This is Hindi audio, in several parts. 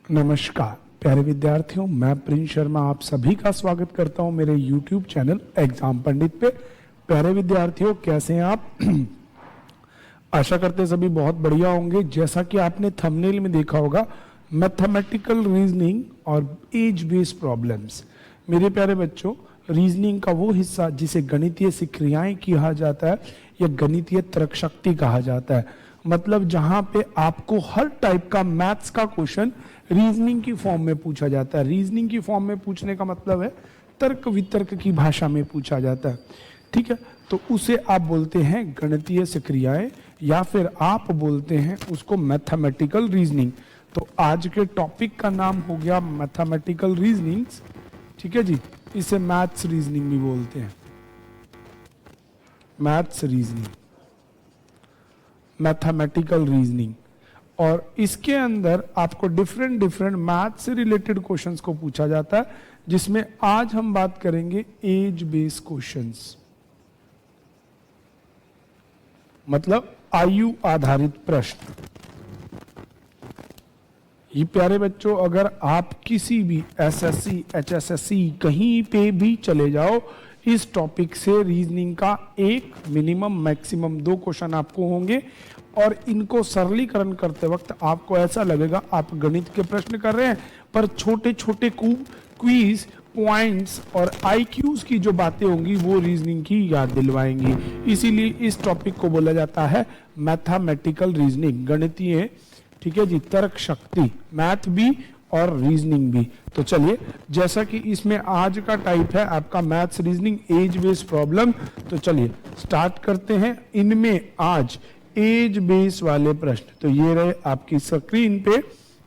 नमस्कार प्यारे विद्यार्थियों, मैं प्रिंस शर्मा आप सभी का स्वागत करता हूं मेरे YouTube चैनल एग्जाम पंडित पे। प्यारे विद्यार्थियों, कैसे हैं आप? आशा करते सभी बहुत बढ़िया होंगे। जैसा कि आपने थंबनेल में देखा होगा, मैथमेटिकल रीजनिंग और एज बेस्ड प्रॉब्लम्स। मेरे प्यारे बच्चों, रीजनिंग का वो हिस्सा जिसे गणितीय क्रियाएं कहा जाता है या गणितीय तर्क शक्ति कहा जाता है, मतलब जहां पे आपको हर टाइप का मैथ्स का क्वेश्चन रीजनिंग की फॉर्म में पूछा जाता है। रीजनिंग की फॉर्म में पूछने का मतलब है तर्क वितर्क की भाषा में पूछा जाता है, ठीक है। तो उसे आप बोलते हैं गणितीय क्रियाएं या फिर आप बोलते हैं उसको मैथमेटिकल रीजनिंग। तो आज के टॉपिक का नाम हो गया मैथमेटिकल रीजनिंग, ठीक है जी। इसे मैथ्स रीजनिंग भी बोलते हैं, मैथ्स रीजनिंग, मैथमेटिकल रीजनिंग। और इसके अंदर आपको डिफरेंट डिफरेंट मैथ से रिलेटेड क्वेश्चंस को पूछा जाता है, जिसमें आज हम बात करेंगे एज बेस्ड क्वेश्चंस, मतलब आयु आधारित प्रश्न। ये प्यारे बच्चों, अगर आप किसी भी एसएससी, एचएसएससी कहीं पे भी चले जाओ, इस टॉपिक से रीजनिंग का एक मिनिमम मैक्सिमम 2 क्वेश्चन आपको होंगे। और इनको सरलीकरण करते वक्त आपको ऐसा लगेगा आप गणित के प्रश्न कर रहे हैं, पर छोटे छोटे क्विज पॉइंट्स और आईक्यूज की जो बातें होंगी वो रीजनिंग की याद दिलवाएंगी। इसीलिए इस टॉपिक को बोला जाता है मैथमेटिकल रीजनिंग, गणितीय, ठीक है जी, तर्क शक्ति, मैथ भी और रीजनिंग भी। तो चलिए, जैसा कि इसमें आज का टाइप है आपका maths reasoning age based problem, तो चलिए स्टार्ट करते हैं। इनमें आज एज बेस वाले प्रश्न, तो ये रहे आपकी स्क्रीन पे।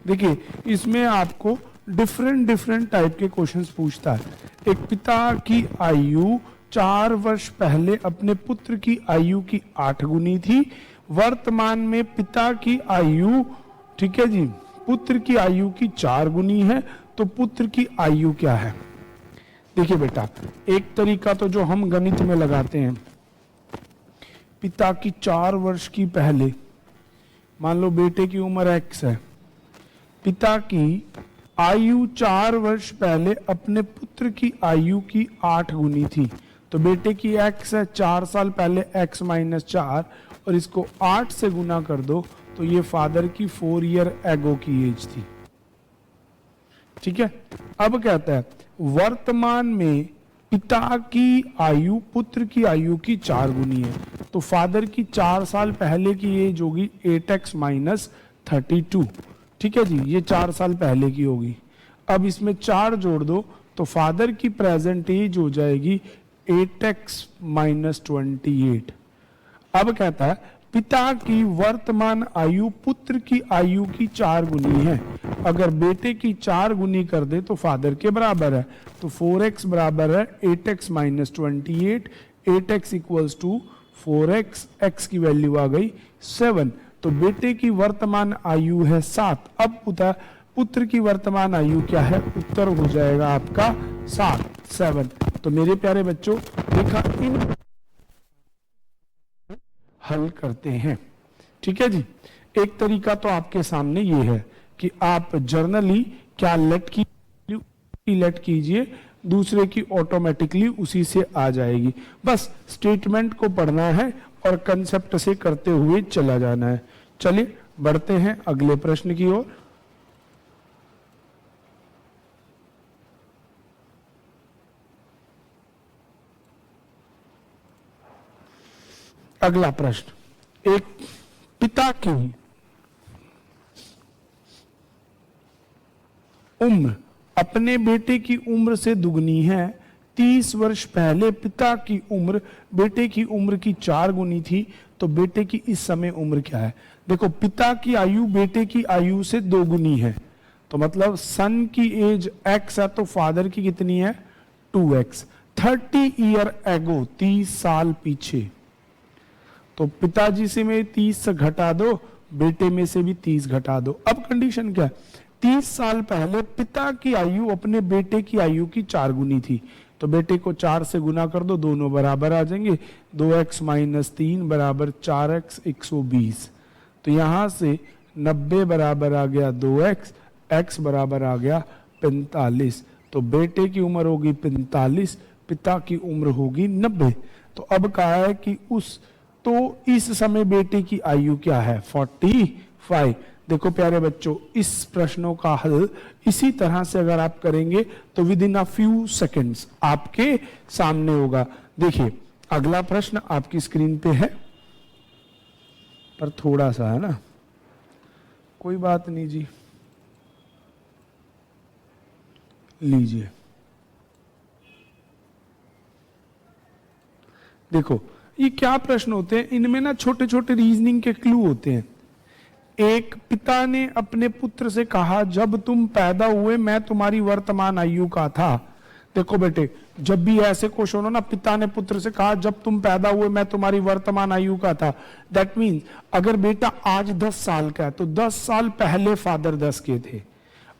देखिए, इसमें आपको डिफरेंट टाइप के क्वेश्चंस पूछता है। एक पिता की आयु 4 वर्ष पहले अपने पुत्र की आयु की 8 गुनी थी। वर्तमान में पिता की आयु, ठीक है जी, पुत्र की आयु की 4 गुनी है, तो पुत्र की आयु क्या है? देखिए बेटा, एक तरीका तो जो हम गणित में लगाते हैं, पिता की 4 वर्ष की पहले, मान लो बेटे की उम्र x है, पिता की आयु 4 वर्ष पहले अपने पुत्र की आयु की 8 गुनी थी। तो बेटे की x है 4 साल पहले, x माइनस 4, और इसको 8 से गुना कर दो, तो ये फादर की 4 ईयर एगो की एज थी, ठीक है। अब कहता है वर्तमान में पिता की आयु पुत्र की आयु की 4 गुनी है, तो फादर की 4 साल पहले की एज होगी 8x माइनस 32, ठीक है जी, ये 4 साल पहले की होगी। अब इसमें 4 जोड़ दो, तो फादर की प्रेजेंट एज हो जाएगी 8x माइनस 28। अब कहता है पिता की वर्तमान आयु पुत्र की आयु की 4 गुनी है। अगर बेटे की 4 गुनी कर दे तो फादर के बराबर है, तो 4x बराबर है 8x minus 28, 8x equals to 4x, x की वैल्यू आ गई 7। तो बेटे की वर्तमान आयु है 7। अब पुत्र की वर्तमान आयु क्या है? उत्तर हो जाएगा आपका 7। तो मेरे प्यारे बच्चों, देखा, इन हल करते हैं, ठीक है जी। एक तरीका तो आपके सामने ये है कि आप जर्नली क्या लेट कीजिए, दूसरे की ऑटोमेटिकली उसी से आ जाएगी। बस स्टेटमेंट को पढ़ना है और कंसेप्ट से करते हुए चला जाना है। चलिए बढ़ते हैं अगले प्रश्न की ओर। अगला प्रश्न, एक पिता की उम्र अपने बेटे की उम्र से दुगनी है। 30 वर्ष पहले पिता की उम्र बेटे की उम्र की 4 गुनी थी, तो बेटे की इस समय उम्र क्या है? देखो, पिता की आयु बेटे की आयु से 2 गुनी है, तो मतलब सन की एज x है, तो फादर की कितनी है? 2x। 30 ईयर एगो, 30 साल पीछे, तो पिताजी से में 30 से घटा दो, बेटे में से भी 30 घटा दो। अब कंडीशन क्या है? 30 साल पहले पिता की आयु अपने बेटे की आयु की 4 गुनी थी, तो बेटे को 4 से गुना कर दो, दोनों बराबर आ जाएंगे। 2x माइनस 3 बराबर 4x, 120। तो यहां से 90 बराबर आ गया 2x, x बराबर आ गया 45। तो बेटे की उम्र होगी 45, पिता की उम्र होगी 90। तो अब कहा है कि इस समय बेटे की आयु क्या है 45। देखो प्यारे बच्चों, इस प्रश्नों का हल इसी तरह से अगर आप करेंगे तो with in a few seconds आपके सामने होगा। देखिए अगला प्रश्न आपकी स्क्रीन पे है, पर थोड़ा सा है ना, कोई बात नहीं जी, लीजिए। देखो ये क्या प्रश्न होते हैं, इनमें ना छोटे छोटे रीजनिंग के क्लू होते हैं। एक पिता ने अपने पुत्र से कहा, जब तुम पैदा हुए मैं तुम्हारी वर्तमान आयु का था। देखो बेटे, जब भी ऐसे क्वेश्चन हो ना, पिता ने पुत्र से कहा जब तुम पैदा हुए मैं तुम्हारी वर्तमान आयु का था, दैट मीन्स अगर बेटा आज 10 साल का है तो 10 साल पहले फादर 10 के थे।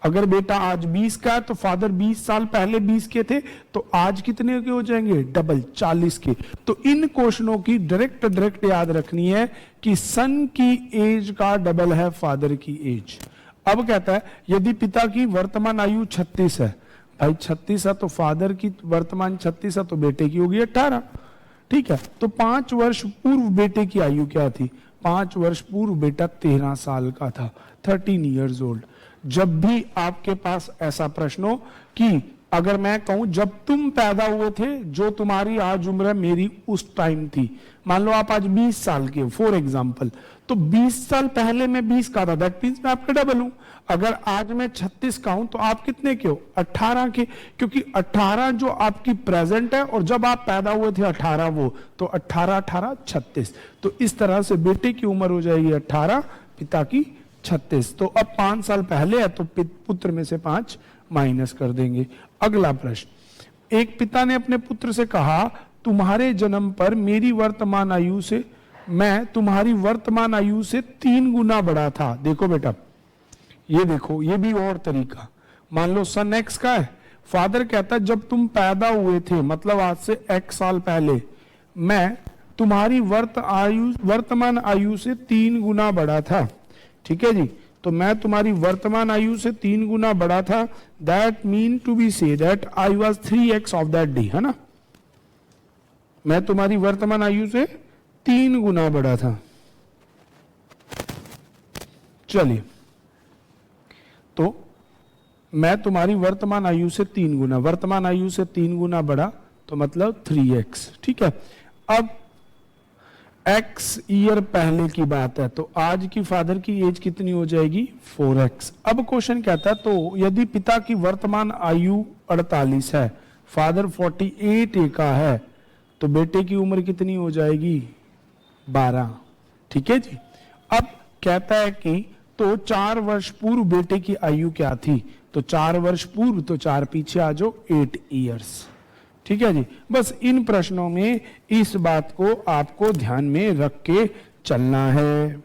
अगर बेटा आज 20 का है तो फादर 20 साल पहले 20 के थे, तो आज कितने के हो जाएंगे, डबल 40 के। तो इन क्वेश्चनों की डायरेक्ट याद रखनी है कि सन की एज का डबल है फादर की एज। अब कहता है यदि पिता की वर्तमान आयु 36 है, भाई 36 है तो फादर की वर्तमान 36 है तो बेटे की होगी 18। ठीक है, तो 5 वर्ष पूर्व बेटे की आयु क्या थी, 5 वर्ष पूर्व बेटा 13 साल का था, 13 ईयर्स ओल्ड। जब भी आपके पास ऐसा प्रश्न हो कि अगर मैं कहूं जब तुम पैदा हुए थे, जो तुम्हारी आज उम्र है मेरी उस टाइम थी, मान लो आप आज 20 साल के हो फॉर एग्जांपल, तो 20 साल पहले मैं 20 का था, दैट मींस मैं आपका डबल हूं। अगर आज मैं 36 का हूं तो आप कितने के हो, 18 के, क्योंकि 18 जो आपकी प्रेजेंट है और जब आप पैदा हुए थे 18 वो, तो 18 18 36। तो इस तरह से बेटे की उम्र हो जाएगी 18, पिता की 36। तो अब 5 साल पहले है तो पुत्र में से 5 माइनस कर देंगे। अगला प्रश्न, एक पिता ने अपने पुत्र से कहा तुम्हारे जन्म पर मेरी वर्तमान आयु से मैं तुम्हारी वर्तमान आयु से 3 गुना बड़ा था। देखो बेटा, ये देखो, ये भी और तरीका, मान लो सन एक्स का है, फादर कहता है जब तुम पैदा हुए थे मतलब आज से x साल पहले मैं तुम्हारी वर्तमान आयु से 3 गुना बड़ा था। ठीक है जी, तो मैं तुम्हारी वर्तमान आयु से 3 गुना बड़ा था, that mean to be say that I was 3x of that day, है ना, मैं तुम्हारी वर्तमान आयु से 3 गुना बड़ा था। चलिए, तो मैं तुम्हारी वर्तमान आयु से 3 गुना, वर्तमान आयु से 3 गुना बड़ा तो मतलब 3x। ठीक है, अब x ईयर पहले की बात है तो आज की फादर की एज कितनी हो जाएगी 4x। अब क्वेश्चन कहता है तो यदि पिता की वर्तमान आयु 48 है, फादर 48 का है, तो बेटे की उम्र कितनी हो जाएगी 12। ठीक है जी, अब कहता है कि तो 4 वर्ष पूर्व बेटे की आयु क्या थी, तो 4 वर्ष पूर्व, तो 4 पीछे आ जाओ 8 ईयर्स। ठीक है जी, बस इन प्रश्नों में इस बात को आपको ध्यान में रख के चलना है।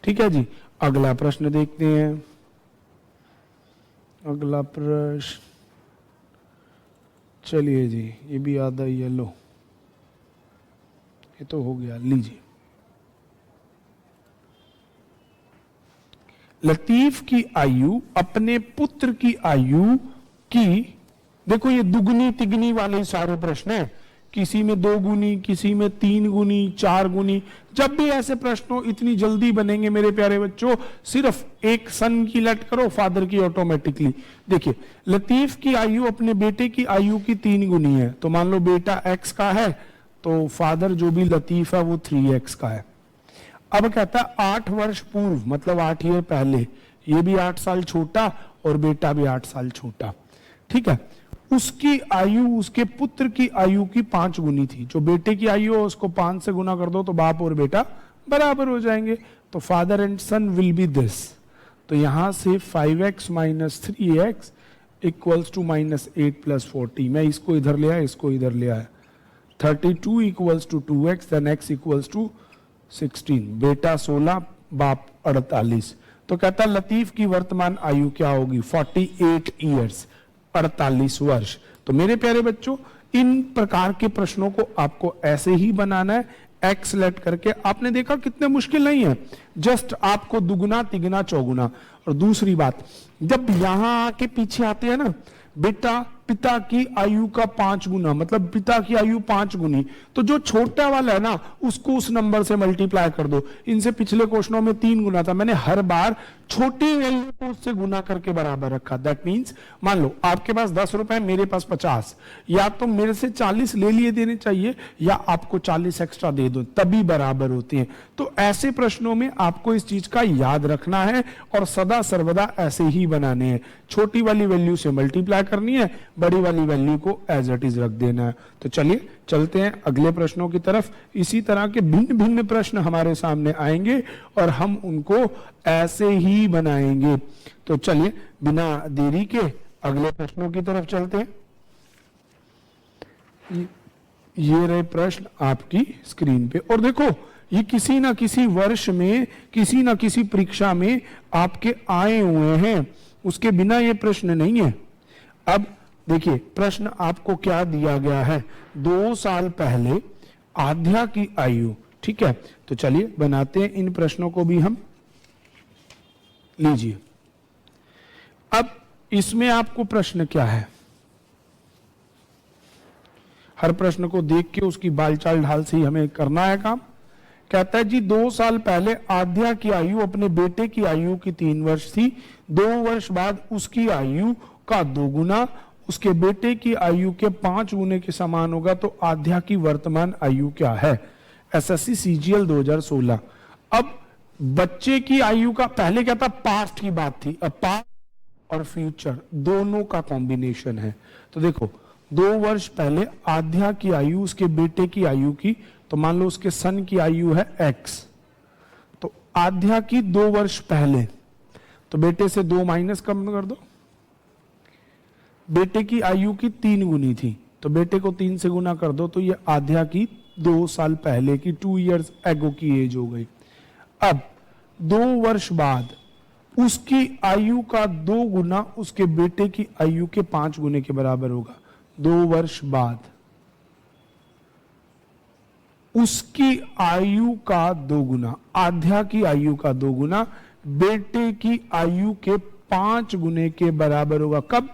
ठीक है जी, अगला प्रश्न देखते हैं। अगला प्रश्न, चलिए जी, ये भी आधा येलो, ये तो हो गया, लीजिए। लतीफ की आयु अपने पुत्र की आयु की, देखो ये दुगनी तिगनी वाले सारे प्रश्न हैं, किसी में 2 गुनी, किसी में 3 गुनी, 4 गुनी। जब भी ऐसे प्रश्न हो इतनी जल्दी बनेंगे मेरे प्यारे बच्चों, सिर्फ एक सन की लेट करो, फादर की ऑटोमेटिकली। देखिए, लतीफ की आयु अपने बेटे की आयु की 3 गुनी है, तो मान लो बेटा x का है तो फादर जो भी लतीफ है वो 3x का है। अब कहता है 8 वर्ष पूर्व, मतलब 8 ईयर पहले, ये भी 8 साल छोटा और बेटा भी 8 साल छोटा। ठीक है, उसकी आयु उसके पुत्र की आयु की 5 गुनी थी। जो बेटे की आयु है उसको 5 से गुना कर दो तो बाप और बेटा बराबर हो जाएंगे, तो father and son will be this. तो यहां से 5x minus 3x equals to -8 + 40। मैं इसको इधर ले आया, इसको इधर ले आया। 32 equals to 2x, then x equals to 16। बेटा 16, बाप 48। तो कहता लतीफ की वर्तमान आयु क्या होगी 48 ईयर्स, 48 वर्ष। तो मेरे प्यारे बच्चों, इन प्रकार के प्रश्नों को आपको ऐसे ही बनाना है, x सेलेक्ट करके आपने देखा कितने मुश्किल नहीं है, जस्ट आपको दुगुना तिगुना चौगुना। और दूसरी बात, जब यहां आके पीछे आते हैं ना बेटा, पिता की आयु का 5 गुना, मतलब पिता की आयु 5 गुनी, तो जो छोटा वाला है ना उसको उस नंबर से मल्टीप्लाई कर दो। इनसे पिछले क्वेश्चनों में 3 गुना था, मैंने हर बार छोटी वैल्यू को उससे गुना करके बराबर रखा। दैट मींस मान लो आपके पास 10 रुपए, मेरे पास 50, या तो मेरे से 40 ले लिए देने चाहिए या आपको 40 एक्स्ट्रा दे दो, तभी बराबर होते हैं। तो ऐसे प्रश्नों में आपको इस चीज का याद रखना है और सदा सर्वदा ऐसे ही बनाने हैं। छोटी वाली वैल्यू से मल्टीप्लाई करनी है, बड़ी वाली वैल्यू को एज इट इज रख देना है। तो चलिए चलते हैं अगले प्रश्नों की तरफ। इसी तरह के भिन्न भिन्न प्रश्न हमारे सामने आएंगे और हम उनको ऐसे ही बनाएंगे। तो चलिए बिना देरी के अगले प्रश्नों की तरफ चलते हैं। ये रहे प्रश्न आपकी स्क्रीन पे, और देखो ये किसी ना किसी वर्ष में, किसी ना किसी परीक्षा में आपके आए हुए हैं, उसके बिना ये प्रश्न नहीं है। अब देखिए प्रश्न आपको क्या दिया गया है, 2 साल पहले आध्या की आयु, ठीक है। तो चलिए बनाते हैं इन प्रश्नों को भी हम। लीजिए, अब इसमें आपको प्रश्न क्या है, हर प्रश्न को देख के उसकी बालचाल ढाल से ही हमें करना है काम। कहता है जी 2 साल पहले आध्या की आयु अपने बेटे की आयु की 3 वर्ष थी, 2 वर्ष बाद उसकी आयु का 2 गुना उसके बेटे की आयु के 5 गुने के समान होगा, तो आध्या की वर्तमान आयु क्या है। SSC CGL 2016। अब बच्चे की आयु का, पहले क्या था, पास्ट की बात थी, अब पास्ट और फ्यूचर दोनों का कॉम्बिनेशन है। तो देखो 2 वर्ष पहले आध्या की आयु उसके बेटे की आयु की, तो मान लो उसके सन की आयु है x, तो आध्या की 2 वर्ष पहले, तो बेटे से 2 माइनस कम कर दो। बेटे की आयु की 3 गुनी थी, तो बेटे को 3 से गुना कर दो, तो ये आध्या की 2 साल पहले की 2 इयर्स एगो की एज हो गई। अब 2 वर्ष बाद उसकी आयु का 2 गुना उसके बेटे की आयु के 5 गुने के बराबर होगा। 2 वर्ष बाद उसकी आयु का 2 गुना, आध्या की आयु का 2 गुना बेटे की आयु के 5 गुने के बराबर होगा। कब?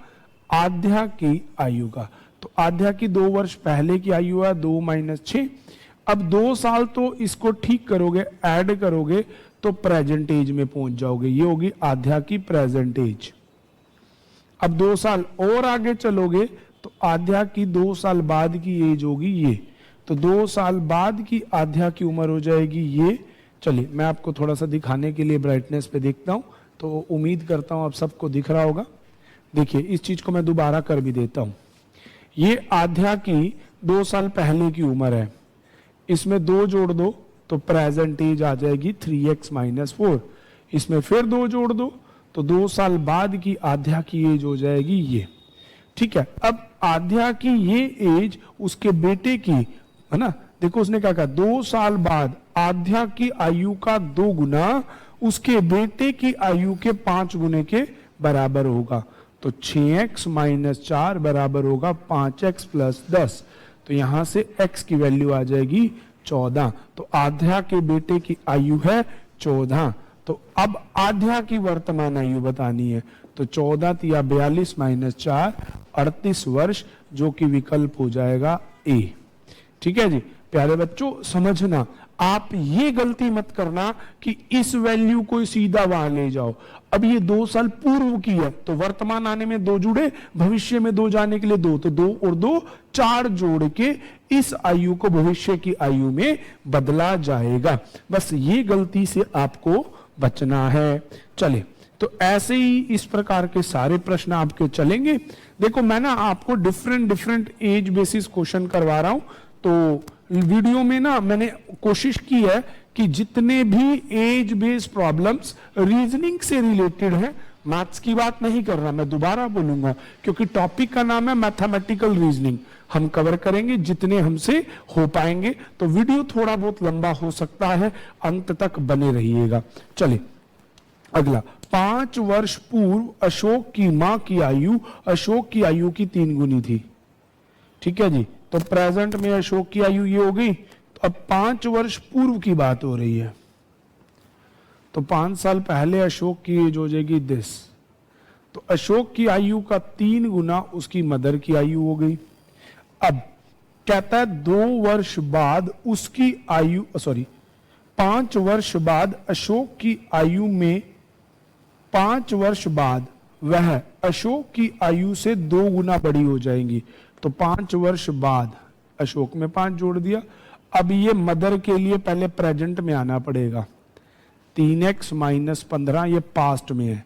आध्या की आयु का। तो आध्या की 2 वर्ष पहले की आयु है 2 - 6। अब 2 साल तो इसको ठीक करोगे, ऐड करोगे तो प्रेजेंट एज में पहुंच जाओगे, ये होगी आध्या की प्रेजेंट एज। अब 2 साल और आगे चलोगे तो आध्या की 2 साल बाद की एज होगी ये, तो 2 साल बाद की आध्या की उम्र हो जाएगी ये। चलिए मैं आपको थोड़ा सा दिखाने के लिए ब्राइटनेस पे देखता हूं, तो उम्मीद करता हूं आप सबको दिख रहा होगा। देखिए इस चीज को मैं दोबारा कर भी देता हूं। ये आध्या की 2 साल पहले की उम्र है, इसमें 2 जोड़ दो तो प्रेजेंट एज आ जाएगी 3x - 4। इसमें फिर 2 जोड़ दो तो 2 साल बाद की आध्या की एज हो जाएगी ये, ठीक है। अब आध्या की ये एज उसके बेटे की है ना, देखो उसने क्या कहा, 2 साल बाद आध्या की आयु का 2 गुना उसके बेटे की आयु के 5 गुने के बराबर होगा। तो 6x - 4 बराबर होगा 5x + 10। तो यहां से x की वैल्यू आ जाएगी 14। तो आध्या के बेटे की आयु है 14। तो अब आध्या की वर्तमान आयु बतानी है, तो 14 × 42 - 4 38 वर्ष, जो कि विकल्प हो जाएगा A। ठीक है जी प्यारे बच्चों, समझना आप ये गलती मत करना कि इस वैल्यू को सीधा वहां ले जाओ। अब ये 2 साल पूर्व की है तो वर्तमान आने में 2 जुड़े, भविष्य में 2 जाने के लिए 2, तो 2 और 2 4 जोड़ के इस आयु को भविष्य की आयु में बदला जाएगा। बस ये गलती से आपको बचना है। चले तो ऐसे ही इस प्रकार के सारे प्रश्न आपके चलेंगे। देखो मैं ना आपको डिफरेंट एज बेसिस क्वेश्चन करवा रहा हूं, तो वीडियो में ना मैंने कोशिश की है कि जितने भी एज बेस्ड प्रॉब्लम्स रीजनिंग से रिलेटेड हैं, मैथ्स की बात नहीं कर रहा, मैं दोबारा बोलूंगा क्योंकि टॉपिक का नाम है मैथमेटिकल रीजनिंग, हम कवर करेंगे जितने हमसे हो पाएंगे। तो वीडियो थोड़ा बहुत लंबा हो सकता है, अंत तक बने रहिएगा। चलिए अगला, 5 वर्ष पूर्व अशोक की मां की आयु अशोक की आयु की 3 गुनी थी। ठीक है जी, तो प्रेजेंट में अशोक की आयु ये हो गई, तो तो अब 5 वर्ष पूर्व की बात हो रही है, तो 5 साल पहले अशोक की एज हो जाएगी दिस, तो अशोक की आयु का 3 गुना उसकी मदर की आयु हो गई। अब कहता है 2 वर्ष बाद उसकी आयु, सॉरी 5 वर्ष बाद अशोक की आयु में, 5 वर्ष बाद वह अशोक की आयु से 2 गुना बड़ी हो जाएंगी। तो 5 वर्ष बाद अशोक में 5 जोड़ दिया। अब ये मदर के लिए पहले प्रेजेंट में आना पड़ेगा, 3x माइनस 15, ये पास्ट में है।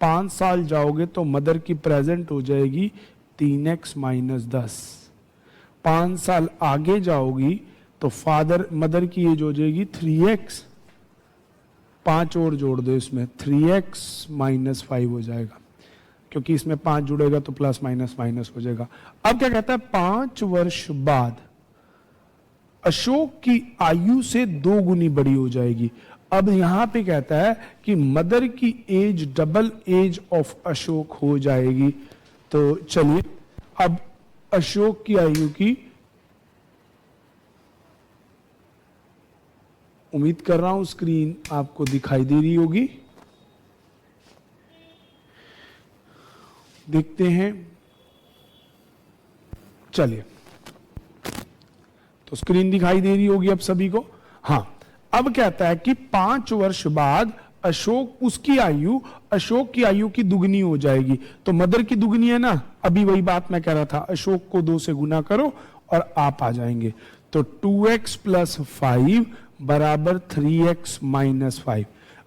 5 साल जाओगे तो मदर की प्रेजेंट हो जाएगी 3x माइनस 10। 5 साल आगे जाओगी तो फादर मदर की एज हो जाएगी 3x, 5 और जोड़ दो इसमें, 3x माइनस 5 हो जाएगा, क्योंकि इसमें 5 जुड़ेगा तो प्लस माइनस माइनस हो जाएगा। अब क्या कहता है, 5 वर्ष बाद अशोक की आयु से 2 गुनी बड़ी हो जाएगी। अब यहां पे कहता है कि मदर की age double age of Ashok हो जाएगी। तो चलिए अब अशोक की आयु की, उम्मीद कर रहा हूं स्क्रीन आपको दिखाई दे रही होगी, देखते हैं। चलिए, तो स्क्रीन दिखाई दे रही होगी अब सभी को। हाँ, अब कहता है कि 5 वर्ष बाद अशोक, उसकी आयु अशोक की आयु की दुगनी हो जाएगी। तो मदर की दुगनी है ना, अभी वही बात मैं कह रहा था, अशोक को 2 से गुना करो और आप आ जाएंगे। तो 2x प्लस 5 बराबर 3x माइनस 5।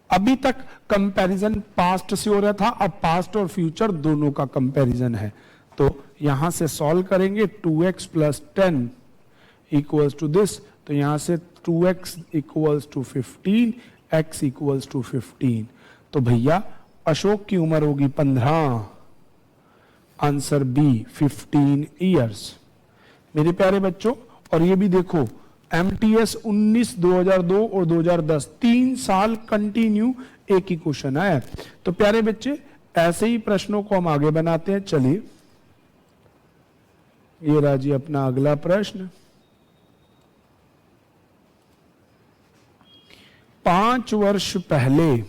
अभी तक कंपैरिजन पास्ट से हो रहा था, अब पास्ट और फ्यूचर दोनों का कंपैरिजन है। तो यहां से सॉल्व करेंगे, 2x plus 10 equals to this, तो यहां से 2x equals to 15, x equals to 15। तो भैया अशोक की उम्र होगी 15, आंसर बी 15 ईयर्स। मेरे प्यारे बच्चों, और ये भी देखो MTS 19, 2002 और 2010, 3 साल कंटिन्यू एक ही क्वेश्चन है। तो प्यारे बच्चे, ऐसे ही प्रश्नों को हम आगे बनाते हैं। चलिए, ये रहा जी अपना अगला प्रश्न। 5 वर्ष पहले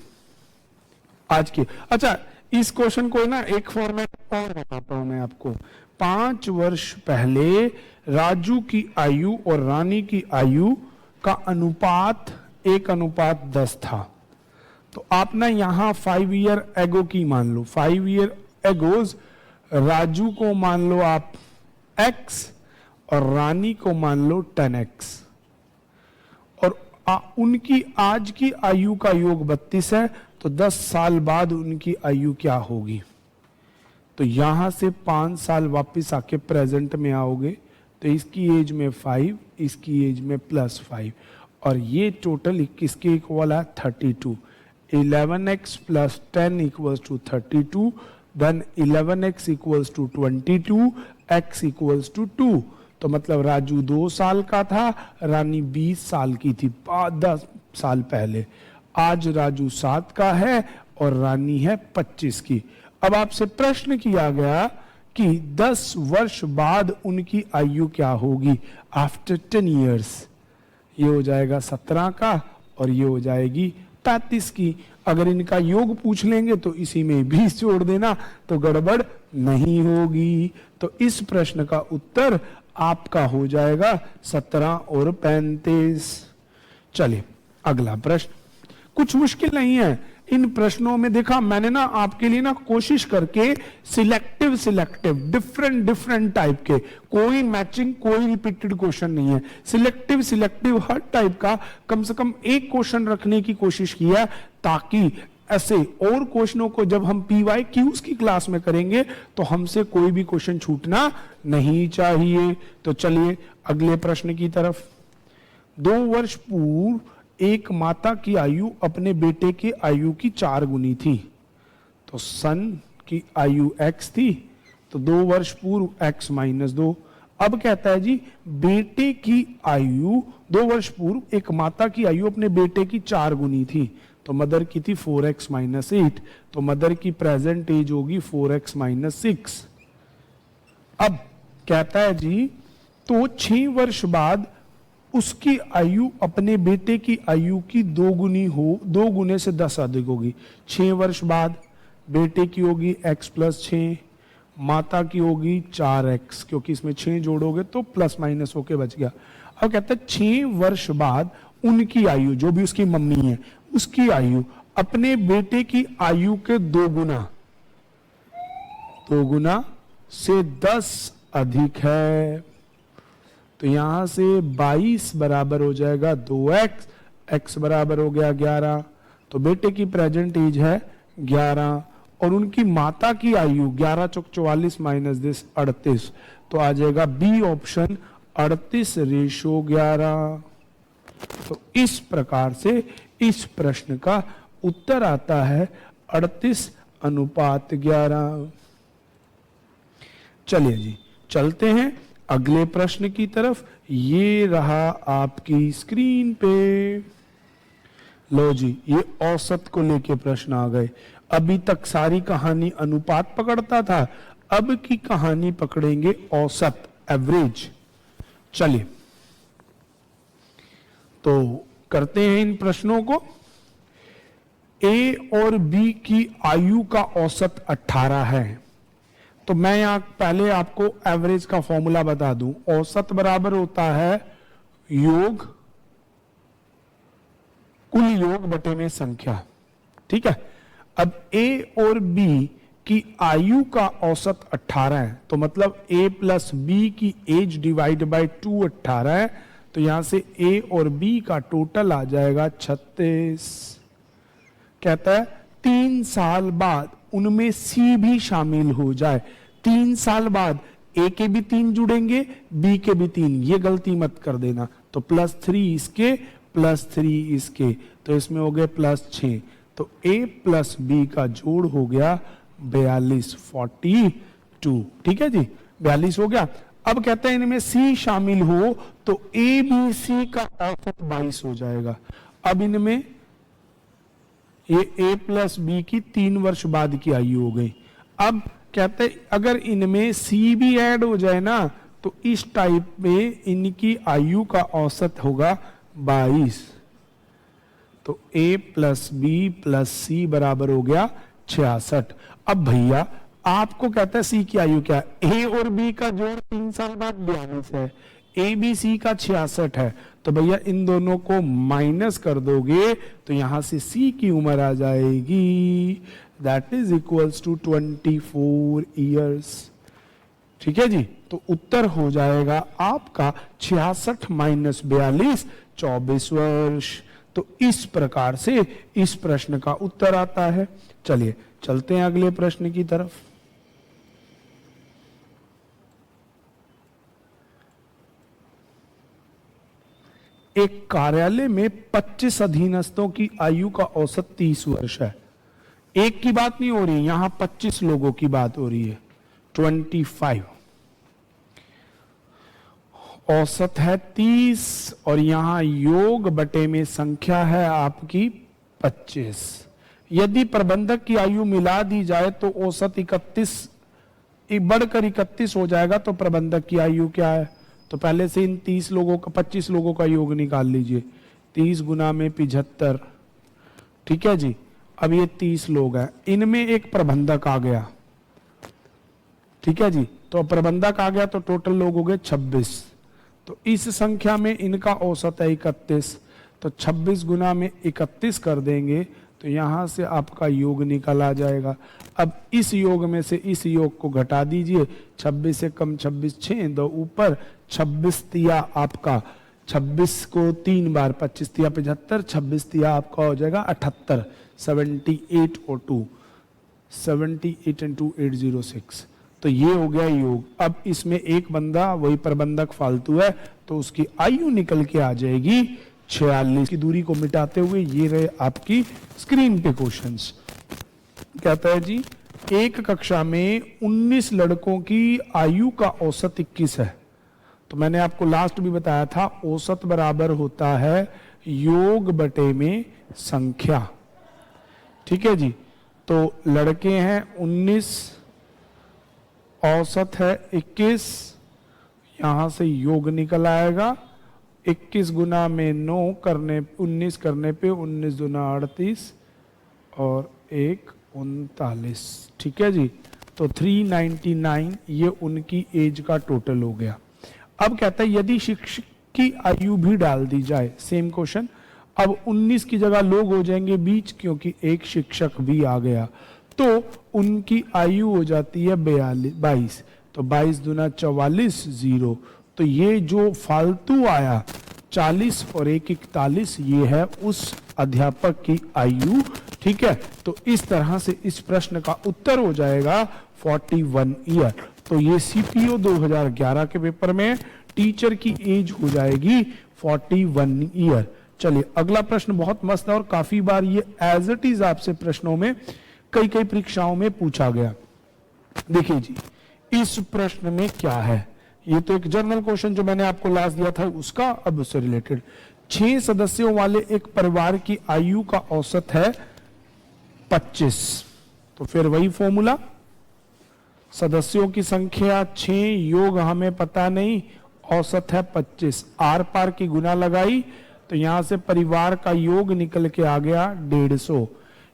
आज की, अच्छा इस क्वेश्चन को ना एक फॉर्मेट और बताता हूं मैं आपको। 5 वर्ष पहले राजू की आयु और रानी की आयु का अनुपात 1:10 था। तो आप ना यहां 5 ईयर एगो की मान लो, 5 ईयर एगोज, राजू को मान लो आप x और रानी को मान लो 10x, और उनकी आज की आयु का योग 32 है। तो 10 साल बाद उनकी आयु क्या होगी? तो यहां से 5 साल वापस आके प्रेजेंट में आओगे, तो इसकी एज में 5, इसकी एज में प्लस 5, और ये टोटल किसके इक्वल है? 32। 11x plus 10 equals to 32, then 11x equals to 22, x equals to 2। तो मतलब राजू 2 साल का था, रानी 20 साल की थी 10 साल पहले। आज राजू 7 का है और रानी है 25 की। अब आपसे प्रश्न किया गया कि 10 वर्ष बाद उनकी आयु क्या होगी? आफ्टर 10 ईयर्स, ये हो जाएगा 17 का और ये हो जाएगी 35 की। अगर इनका योग पूछ लेंगे तो इसी में 20 जोड़ देना, तो गड़बड़ नहीं होगी। तो इस प्रश्न का उत्तर आपका हो जाएगा 17 और 35। चलिए अगला प्रश्न, कुछ मुश्किल नहीं है इन प्रश्नों में। देखा मैंने ना आपके लिए ना कोशिश करके सिलेक्टिव डिफरेंट टाइप के, कोई मैचिंग कोई रिपीटेड क्वेश्चन नहीं है, सिलेक्टिव हर टाइप का कम से कम एक क्वेश्चन रखने की कोशिश किया, ताकि ऐसे और क्वेश्चनों को जब हम PYQs की क्लास में करेंगे तो हमसे कोई भी क्वेश्चन छूटना नहीं चाहिए। तो चलिए अगले प्रश्न की तरफ। 2 वर्ष पूर्व एक माता की आयु अपने बेटे की आयु की 4 गुनी थी। तो सन की आयु x थी, तो 2 वर्ष पूर्व x माइनस 2। अब कहता है जी बेटे की आयु 2 वर्ष पूर्व एक माता की आयु अपने बेटे की 4 गुनी थी। तो मदर की थी 4x माइनस 8, तो मदर की प्रेजेंट एज होगी 4x माइनस 6। अब कहता है जी तो 6 वर्ष बाद उसकी आयु अपने बेटे की आयु की 2 गुनी हो, 2 गुने से 10 अधिक होगी। 6 वर्ष बाद बेटे की होगी x+6, माता की होगी 4x, क्योंकि इसमें 6 जोड़ोगे तो प्लस माइनस होके बच गया। अब कहते हैं 6 वर्ष बाद उनकी आयु, जो भी उसकी मम्मी है उसकी आयु अपने बेटे की आयु के 2 गुना से 10 अधिक है। तो यहां से 22 बराबर हो जाएगा 2x, x बराबर हो गया 11। तो बेटे की प्रेजेंट एज है 11 और उनकी माता की आयु 11 चौक 44 माइनस 10 38। तो आ जाएगा बी ऑप्शन 38:11। तो इस प्रकार से इस प्रश्न का उत्तर आता है 38:11। चलिए जी चलते हैं अगले प्रश्न की तरफ। ये रहा आपकी स्क्रीन पे। लो जी, ये औसत को लेके प्रश्न आ गए। अभी तक सारी कहानी अनुपात पकड़ता था, अब की कहानी पकड़ेंगे औसत, एवरेज। चलिए तो करते हैं इन प्रश्नों को। ए और बी की आयु का औसत 18 है। तो मैं यहां पहले आपको एवरेज का फॉर्मूला बता दूं। औसत बराबर होता है योग, कुल योग बटे में संख्या। ठीक है। अब ए और बी की आयु का औसत 18 है, तो मतलब a प्लस बी की एज डिवाइड बाय 2 18 है। तो यहां से ए और बी का टोटल आ जाएगा 36। कहता है 3 साल बाद उनमें सी भी शामिल हो जाए। 3 साल बाद ए के भी 3 जुड़ेंगे, बी के भी 3। ये गलती मत कर देना। तो +3 इसके +3 इसके, तो इसमें हो गए +6। तो ए प्लस बी का जोड़ हो गया 42, 42। ठीक है जी, 42 हो गया। अब कहते हैं इनमें सी शामिल हो तो ए बी सी का औसत 22 हो जाएगा। अब इनमें ये a प्लस बी की 3 वर्ष बाद की आयु हो गई। अब कहते हैं अगर इनमें c भी ऐड हो जाए ना, तो इस टाइप में इनकी आयु का औसत होगा 22। तो a प्लस बी प्लस सी बराबर हो गया 66। अब भैया आपको कहता है सी की आयु क्या है? a और b का जोड़ 3 साल बाद 42 है, ए बी सी का 66 है। तो भैया इन दोनों को माइनस कर दोगे तो यहां से सी की उम्र आ जाएगी, that is equals to 24 years. ठीक है जी, तो उत्तर हो जाएगा आपका 66 माइनस 42 24 वर्ष। तो इस प्रकार से इस प्रश्न का उत्तर आता है। चलिए चलते हैं अगले प्रश्न की तरफ। एक कार्यालय में 25 अधीनस्थों की आयु का औसत 30 वर्ष है। एक की बात नहीं हो रही, यहां 25 लोगों की बात हो रही है, 25। औसत है 30 और यहां योग बटे में संख्या है आपकी 25। यदि प्रबंधक की आयु मिला दी जाए तो औसत 31 बढ़कर 31 हो जाएगा। तो प्रबंधक की आयु क्या है? तो पहले से इन 30 लोगों का 25 लोगों का योग निकाल लीजिए। 30 गुना में 75। ठीक है जी, अब ये 30 लोग हैं, इनमें एक प्रबंधक आ गया। ठीक है जी, तो प्रबंधक आ गया तो टोटल लोग हो गए 26। तो इस संख्या में इनका औसत है 31। तो 26 गुना में 31 कर देंगे तो यहां से आपका योग निकल आ जाएगा। अब इस योग में से इस योग को घटा दीजिए। 26 से कम 26, 6 2 ऊपर, 26 तिया आपका 26 को 3 बार 25 तिया 75, 26 तिया आपका हो जाएगा 78, 78 और 2 78 and 2 806। तो ये हो गया योग। अब इसमें एक बंदा वही प्रबंधक फालतू है तो उसकी आयु निकल के आ जाएगी 46। की दूरी को मिटाते हुए ये रहे आपकी स्क्रीन पे क्वेश्चंस। कहता है जी एक कक्षा में 19 लड़कों की आयु का औसत 21 है। तो मैंने आपको लास्ट भी बताया था औसत बराबर होता है योग बटे में संख्या। ठीक है जी, तो लड़के हैं 19, औसत है 21, यहां से योग निकल आएगा 21 गुना में 9 करने 19 करने पे 19 दूना 38 और 1 39। ठीक है जी, तो 399 ये उनकी एज का टोटल हो गया। अब कहता है यदि शिक्षक की आयु भी डाल दी जाए, सेम क्वेश्चन, अब 19 की जगह लोग हो जाएंगे 20 क्योंकि एक शिक्षक भी आ गया, तो उनकी आयु हो जाती है 22। तो 22 दूना 44 0। तो ये जो फालतू आया 40 और 1 41, ये है उस अध्यापक की आयु। ठीक है, तो इस तरह से इस प्रश्न का उत्तर हो जाएगा 41 ईयर। तो ये सीपीओ 2011 के पेपर में टीचर की एज हो जाएगी 41 ईयर। चलिए अगला प्रश्न बहुत मस्त है और काफी बार ये एज इट इज आपसे प्रश्नों में कई परीक्षाओं में पूछा गया। देखिए जी, इस प्रश्न में क्या है, ये तो एक जनरल क्वेश्चन जो मैंने आपको लास्ट दिया था उसका, अब उससे रिलेटेड 6 सदस्यों वाले एक परिवार की आयु का औसत है 25। तो फिर वही फॉर्मूला, सदस्यों की संख्या 6 योग हमें पता नहीं, औसत है 25, आर पार की गुना लगाई तो यहां से परिवार का योग निकल के आ गया 150।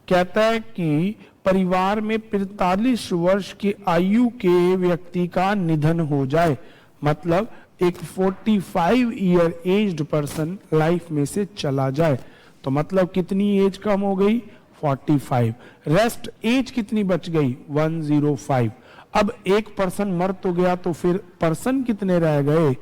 कहता है कि परिवार में 45 वर्ष की आयु के व्यक्ति का निधन हो जाए, मतलब एक 45 ईयर एज्ड पर्सन लाइफ में से चला जाए, तो मतलब कितनी एज कम हो गई 45, रेस्ट एज कितनी बच गई 105। अब एक पर्सन मर तो गया तो फिर पर्सन कितने रह गए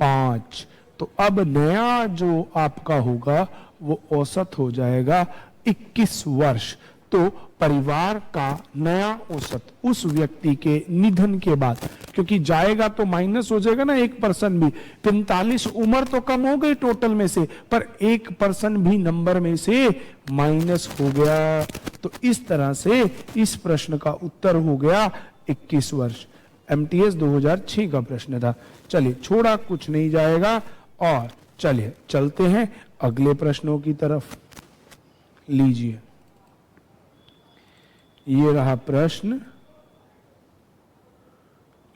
5। तो अब नया जो आपका होगा वो औसत हो जाएगा 21 वर्ष। तो परिवार का नया औसत उस व्यक्ति के निधन के बाद, क्योंकि जाएगा तो माइनस हो जाएगा ना एक पर्सन भी, 45 उम्र तो कम हो गई टोटल में से, पर एक पर्सन भी नंबर में से माइनस हो गया। तो इस तरह से इस प्रश्न का उत्तर हो गया 21 वर्ष। एमटीएस 2006 का प्रश्न था। चलिए छोड़ा कुछ नहीं जाएगा और चलिए चलते हैं अगले प्रश्नों की तरफ। लीजिए, ये रहा प्रश्न,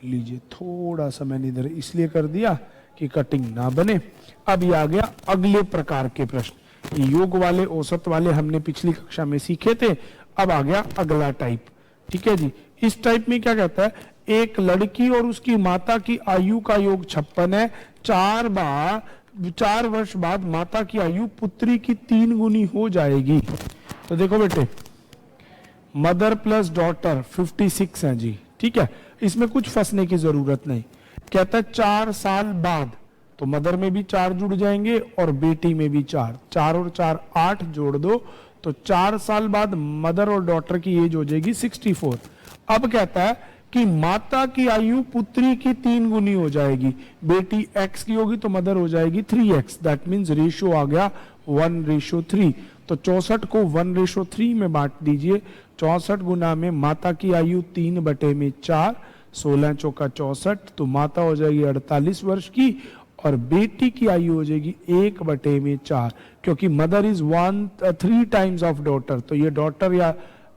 लीजिए, थोड़ा सा मैंने इधर इसलिए कर दिया कि कटिंग ना बने। अब ये आ गया अगले प्रकार के प्रश्न, योग वाले औसत वाले हमने पिछली कक्षा में सीखे थे। अब आ गया अगला टाइप। ठीक है जी, इस टाइप में क्या कहता है, एक लड़की और उसकी माता की आयु का योग 56 है, 4 वर्ष बाद माता की आयु पुत्री की 3 गुनी हो जाएगी। तो देखो बेटे, मदर प्लस डॉटर 56 है जी। ठीक है, इसमें कुछ फंसने की जरूरत नहीं। कहता है 4 साल बाद, तो मदर में भी 4 जुड़ जाएंगे और बेटी में भी 4, 4 और 4 8 जोड़ दो, तो 4 साल बाद मदर और डॉटर की एज हो जाएगी 64। अब कहता है कि माता की आयु पुत्री की 3 गुनी हो जाएगी, बेटी x की होगी तो मदर हो जाएगी 3x, दैट मीन्स रेशियो आ गया 1:3। तो 64 को 1:3 में बांट दीजिए, 64 गुना में माता की आयु 3/4, 16 चौका 64, तो माता हो जाएगी 48 वर्ष की और बेटी की आयु हो जाएगी 1/4, क्योंकि mother is 3 times of daughter, तो ये डॉटर या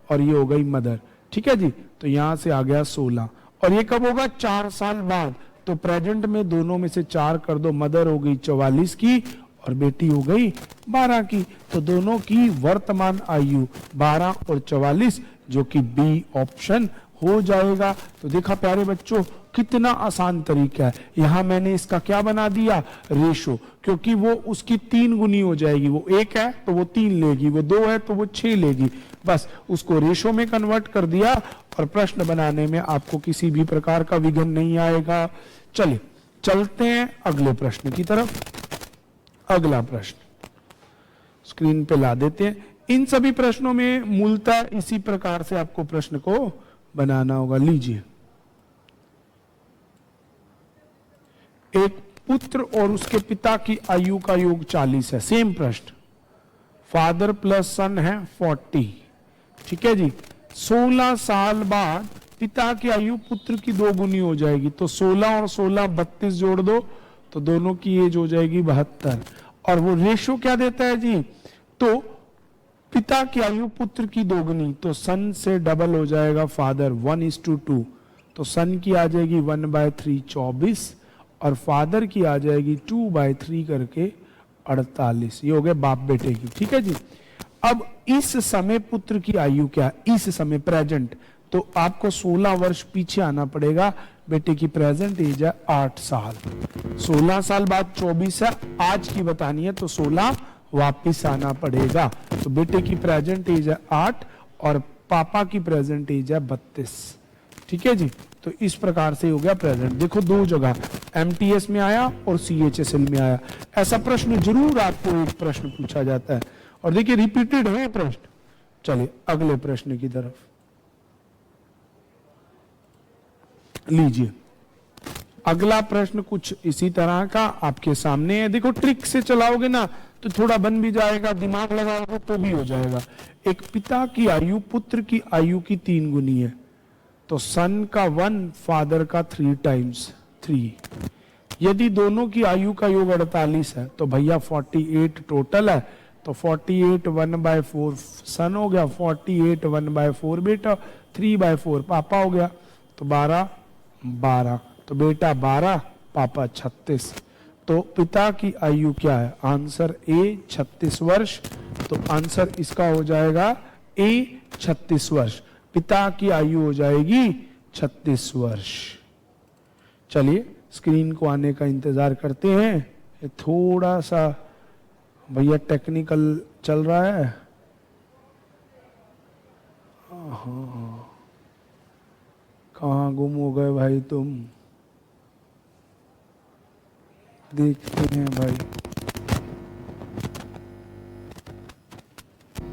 और ये हो गई मदर। ठीक है जी, तो यहां से आ गया 16 और ये कब होगा 4 साल बाद, तो प्रेजेंट में दोनों में से 4 कर दो, मदर हो गई 44 की और बेटी हो गई 12 की, तो दोनों की वर्तमान आयु 12 और 44, जो कि बी ऑप्शन हो जाएगा। तो देखा प्यारे बच्चों कितना आसान तरीका है। यहां मैंने इसका क्या बना दिया, रेशो, क्योंकि वो उसकी 3 गुनी हो जाएगी, वो 1 है तो वो 3 लेगी, वो 2 है तो वो 6 लेगी, बस उसको रेशो में कन्वर्ट कर दिया और प्रश्न बनाने में आपको किसी भी प्रकार का विघ्न नहीं आएगा। चलिए चलते हैं अगले प्रश्न की तरफ। अगला प्रश्न स्क्रीन पे ला देते हैं। इन सभी प्रश्नों में मूलतः इसी प्रकार से आपको प्रश्न को बनाना होगा। लीजिए, एक पुत्र और उसके पिता की आयु का योग 40 है, सेम प्रश्न, फादर प्लस सन है 40। ठीक है जी, 16 साल बाद पिता की आयु पुत्र की 2 गुनी हो जाएगी, तो 16 और 16 32 जोड़ दो, तो दोनों की एज हो जाएगी 72। और वो रेशो क्या देता है जी, तो पिता की आयु पुत्र की 2 गुनी, तो सन से डबल हो जाएगा फादर 1:2, तो सन की आ जाएगी 1/3 24 और फादर की आ जाएगी 2/3 करके 48। ये हो गया बाप बेटे की, ठीक है जी। अब इस समय पुत्र की आयु क्या है, इस समय प्रेजेंट, तो आपको 16 वर्ष पीछे आना पड़ेगा। बेटे की प्रेजेंट एज है 8 साल, 16 साल बाद 24 है, आज की बतानी है तो 16 वापिस आना पड़ेगा। तो बेटे की प्रेजेंट एज है 8 और पापा की प्रेजेंट एज है 32, ठीक है जी। तो इस प्रकार से हो गया प्रेजेंट। देखो दो जगह एमटीएस में आया और सीएचएसएल में आया। ऐसा प्रश्न जरूर आपको एक प्रश्न पूछा जाता है, और देखिए रिपीटेड है प्रश्न। चलिए अगले प्रश्न की तरफ लीजिए। अगला प्रश्न कुछ इसी तरह का आपके सामने है। देखो ट्रिक से चलाओगे ना तो थोड़ा बन भी जाएगा, दिमाग लगाओगे तो भी हो जाएगा। एक पिता की आयु पुत्र की आयु की 3 गुनी है, तो सन का 1 फादर का 3 टाइम्स 3। यदि दोनों की आयु का योग 48 है तो भैया 48 टोटल है, तो 48 1/4 सन हो गया, 48 1/4 बेटा, 3/4 पापा हो गया, तो 12 12, तो बेटा 12 पापा 36। तो पिता की आयु क्या है, आंसर ए 36 वर्ष। तो आंसर इसका हो जाएगा ए 36 वर्ष। पिता की आयु हो जाएगी 36 वर्ष। चलिए स्क्रीन को आने का इंतजार करते हैं। ये थोड़ा सा भैया टेक्निकल चल रहा है। कहाँ गुम हो गए भाई तुम, देखते हैं भाई।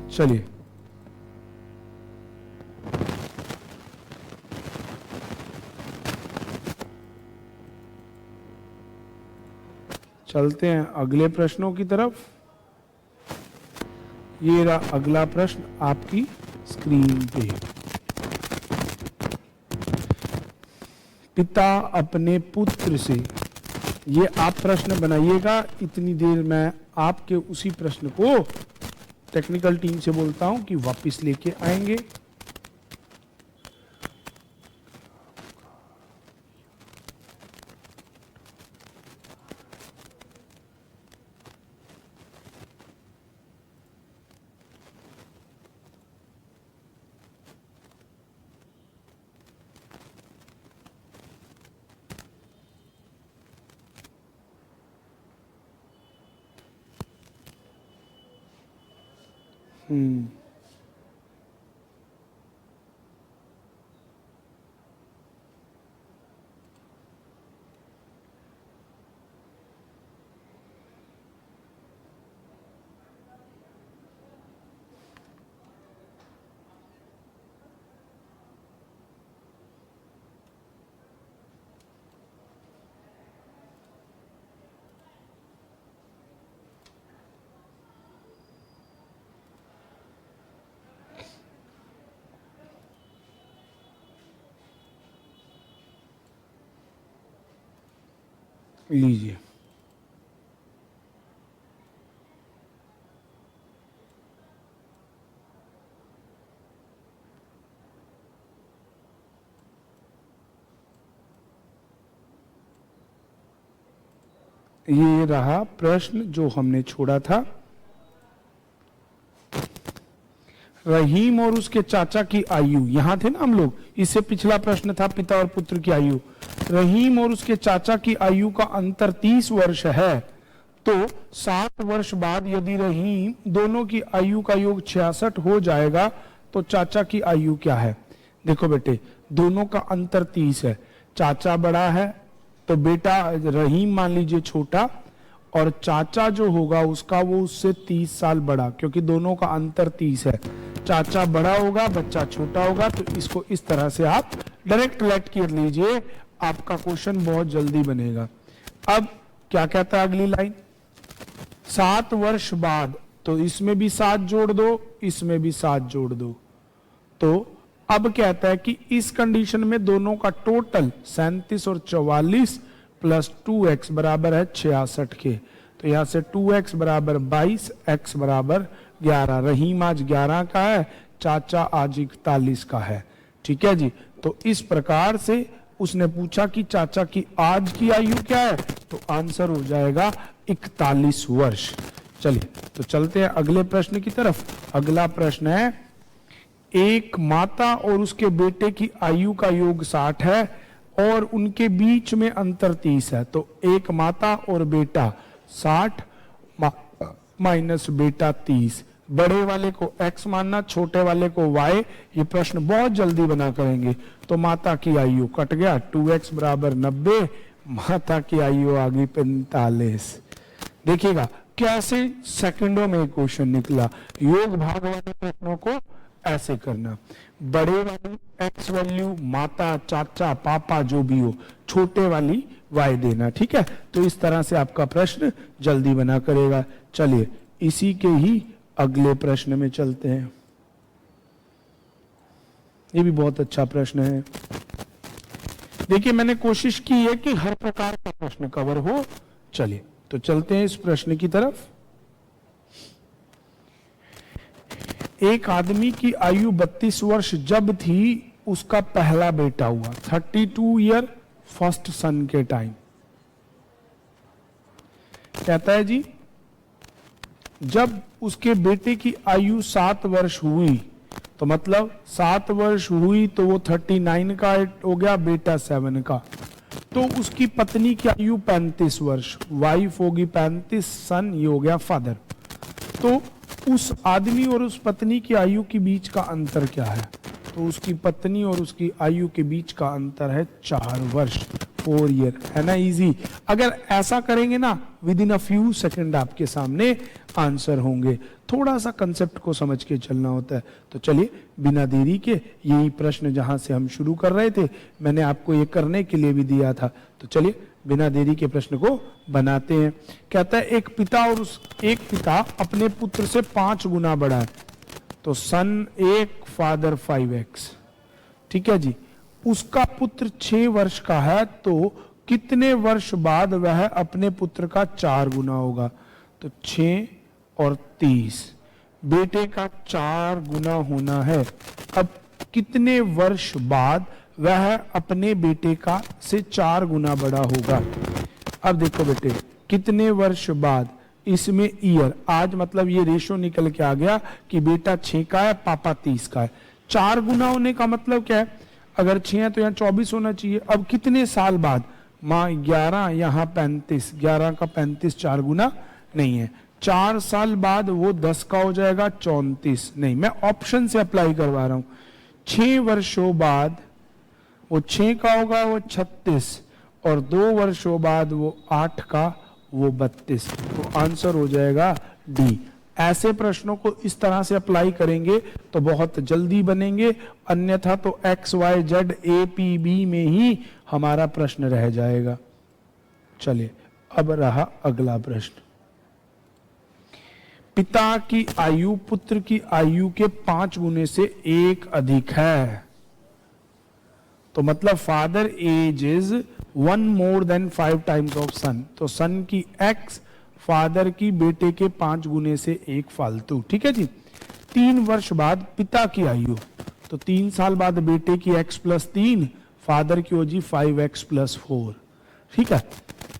चलिए चलते हैं अगले प्रश्नों की तरफ। ये रहा अगला प्रश्न आपकी स्क्रीन पे। पिता अपने पुत्र से, ये आप प्रश्न बनाइएगा, इतनी देर में आपके उसी प्रश्न को टेक्निकल टीम से बोलता हूं कि वापस लेके आएंगे। लीजिए ये रहा प्रश्न जो हमने छोड़ा था। रहीम और उसके चाचा की आयु, यहां थे ना हम लोग, इससे पिछला प्रश्न था पिता और पुत्र की आयु। रहीम और उसके चाचा की आयु का अंतर 30 वर्ष है, तो 7 वर्ष बाद यदि रहीम दोनों की आयु का योग 66 हो जाएगा तो चाचा की आयु क्या है। देखो बेटे दोनों का अंतर 30 है, चाचा बड़ा है तो बेटा रहीम मान लीजिए छोटा, और चाचा जो होगा उसका वो उससे 30 साल बड़ा, क्योंकि दोनों का अंतर 30 है। चाचा बड़ा होगा बच्चा छोटा होगा, तो इसको इस तरह से आप डायरेक्ट लेट कर लीजिए, आपका क्वेश्चन बहुत जल्दी बनेगा। अब क्या कहता है अगली लाइन, 7 वर्ष बाद, तो इसमें भी 7 जोड़ दो, इसमें भी 7 जोड़ दो। तो अब कहता है कि इस कंडीशन में दोनों का टोटल 37 और 44 प्लस 2x बराबर है 66 के, तो यहां से 2x बराबर 22, x बराबर 11। रहीम आज 11 का है, चाचा आज 41 का है, ठीक है जी। तो इस प्रकार से उसने पूछा कि चाचा की आज की आयु क्या है, तो आंसर हो जाएगा 41 वर्ष। चलिए तो चलते हैं अगले प्रश्न की तरफ। अगला प्रश्न है, एक माता और उसके बेटे की आयु का योग 60 है और उनके बीच में अंतर 30 है। तो एक माता और बेटा 60 माइनस बेटा 30, बड़े वाले को x मानना, छोटे वाले को y। ये प्रश्न बहुत जल्दी बना करेंगे। तो माता की आयु कट गया, 2x बराबर 90, माता की आयु आ गई 45। देखिएगा कैसे सेकंडों में क्वेश्चन निकला। योग भाग वाले प्रश्नों को ऐसे करना, बड़े वाली x वैल्यू माता चाचा पापा जो भी हो, छोटे वाली y देना। ठीक है, तो इस तरह से आपका प्रश्न जल्दी बना करेगा। चलिए इसी के ही अगले प्रश्न में चलते हैं। ये भी बहुत अच्छा प्रश्न है। देखिए मैंने कोशिश की है कि हर प्रकार का प्रश्न कवर हो। चलिए तो चलते हैं इस प्रश्न की तरफ। एक आदमी की आयु 32 वर्ष जब थी, उसका पहला बेटा हुआ 32 ईयर फर्स्ट सन के टाइम। कहता है जी जब उसके बेटे की आयु 7 वर्ष हुई, तो मतलब 7 वर्ष हुई तो वो 39 का हो गया, बेटा 7 का। तो उसकी पत्नी की आयु 35 वर्ष, वाइफ होगी 35, सन ये हो गया फादर। तो उस आदमी और उस पत्नी की आयु के बीच का अंतर क्या है? तो उसकी पत्नी और उसकी आयु के बीच का अंतर है 4 वर्ष, 4 ईयर, है ना। इजी। अगर ऐसा करेंगे ना, with in a few second आपके सामने आंसर होंगे। थोड़ा सा कंसेप्ट को समझ के चलना होता है। तो चलिए बिना देरी के, यही प्रश्न जहां से हम शुरू कर रहे थे, मैंने आपको ये करने के लिए भी दिया था। तो चलिए बिना देरी के प्रश्न को बनाते हैं। कहता है एक पिता अपने पुत्र से 5 गुना बड़ा है। तो सन 1 फादर 5x। ठीक है जी। उसका पुत्र 6 वर्ष का है, तो कितने वर्ष बाद वह अपने पुत्र का 4 गुना होगा? तो 6 और 30, बेटे का 4 गुना होना है। अब कितने वर्ष बाद वह अपने बेटे का से 4 गुना बड़ा होगा? अब देखो बेटे, कितने वर्ष बाद, इसमें ईयर, आज मतलब ये रेशो निकल के आ गया कि बेटा 6 का है, पापा 30 का है। 4 गुना होने का मतलब क्या है? अगर 6 है तो यहाँ 24 होना चाहिए। अब कितने साल बाद? माँ 11, यहाँ 35, 11 का 35 4 गुना नहीं है। 4 साल बाद वो 10 का हो जाएगा, 34 नहीं, मैं ऑप्शन से अप्लाई करवा रहा हूं। 6 वर्षों बाद वो 6 का होगा, वो 36, और 2 वर्षों बाद वो 8 का, वो 32। तो आंसर हो जाएगा डी। ऐसे प्रश्नों को इस तरह से अप्लाई करेंगे तो बहुत जल्दी बनेंगे, अन्यथा तो X Y Z A P B में ही हमारा प्रश्न रह जाएगा। चलिए अब रहा अगला प्रश्न। पिता की आयु पुत्र की आयु के 5 गुने से 1 अधिक है। तो मतलब father age is 1 more than 5 times of son. तो सन की x, फादर की बेटे के 5 गुने से 1 फालतू। ठीक है जी। 3 वर्ष बाद पिता की आयु, तो 3 साल बाद बेटे की x प्लस 3, फादर की हो जी 5x प्लस 4। ठीक है।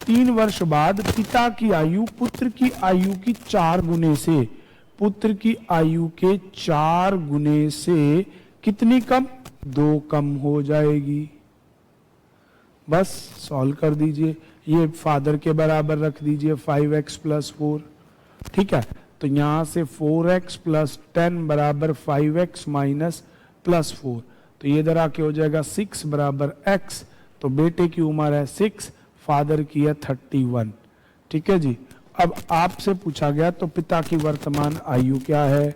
3 वर्ष बाद पिता की आयु पुत्र की आयु की 4 गुने से, पुत्र की आयु के 4 गुने से कितनी कम? 2 कम हो जाएगी। बस सॉल्व कर दीजिए। ये फादर के बराबर रख दीजिए 5x प्लस 4। ठीक है। तो यहां से 4x प्लस 10 बराबर 5x माइनस प्लस 4। तो ये इधर आके हो जाएगा 6 बराबर x। तो बेटे की उम्र है 6, फादर की है 31। ठीक है जी। अब आपसे पूछा गया तो पिता की वर्तमान आयु क्या है?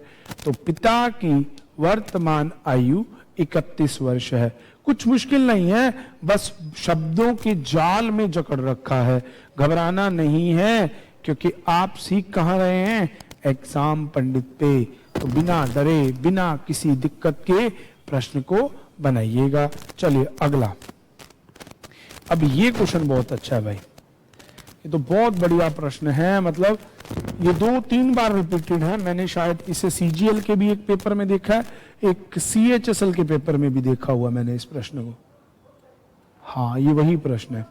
तो पिता की वर्तमान आयु 31 वर्ष है। कुछ मुश्किल नहीं है, बस शब्दों के जाल में जकड़ रखा है। घबराना नहीं है, क्योंकि आप सीख कहां रहे हैं? एग्जाम पंडित पे। तो बिना डरे, बिना किसी दिक्कत के प्रश्न को बनाइएगा। चलिए अगला। अब ये क्वेश्चन बहुत अच्छा है भाई, ये तो बहुत बढ़िया प्रश्न है। मतलब ये 2-3 बार रिपीटेड है। मैंने शायद इसे सीजीएल के भी एक पेपर में देखा है, एक सीएचएसएल के पेपर में भी देखा हुआ मैंने इस प्रश्न को। हाँ, ये वही प्रश्न है,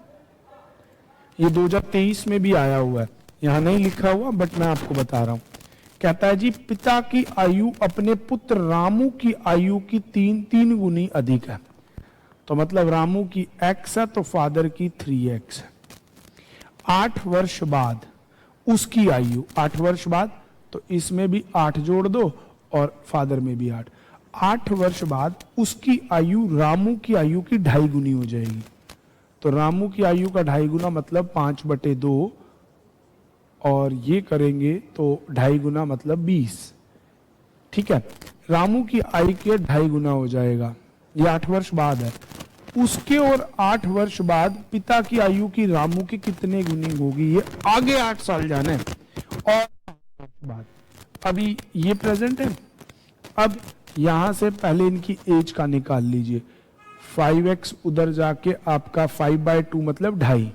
ये 2023 में भी आया हुआ है, यहां नहीं लिखा हुआ बट मैं आपको बता रहा हूं। कहता है जी पिता की आयु अपने पुत्र रामू की आयु की तीन गुनी अधिक है। तो मतलब रामू की x है तो फादर की 3x है। 8 वर्ष बाद उसकी आयु, 8 वर्ष बाद, तो इसमें भी 8 जोड़ दो और फादर में भी 8। 8 वर्ष बाद उसकी आयु रामू की आयु की 2.5 गुनी हो जाएगी। तो रामू की आयु का 2.5 गुना मतलब 5/2, और ये करेंगे तो 2.5 गुना मतलब 20। ठीक है, रामू की आयु के 2.5 गुना हो जाएगा, ये 8 वर्ष बाद है। उसके और 8 वर्ष बाद पिता की आयु की रामू की कितने गुनी होगी, ये आगे 8 साल जाना है। और बाद अभी ये प्रेजेंट है, अब यहां से पहले इनकी एज का निकाल लीजिए। 5x उधर जाके आपका 5/2 मतलब 2.5,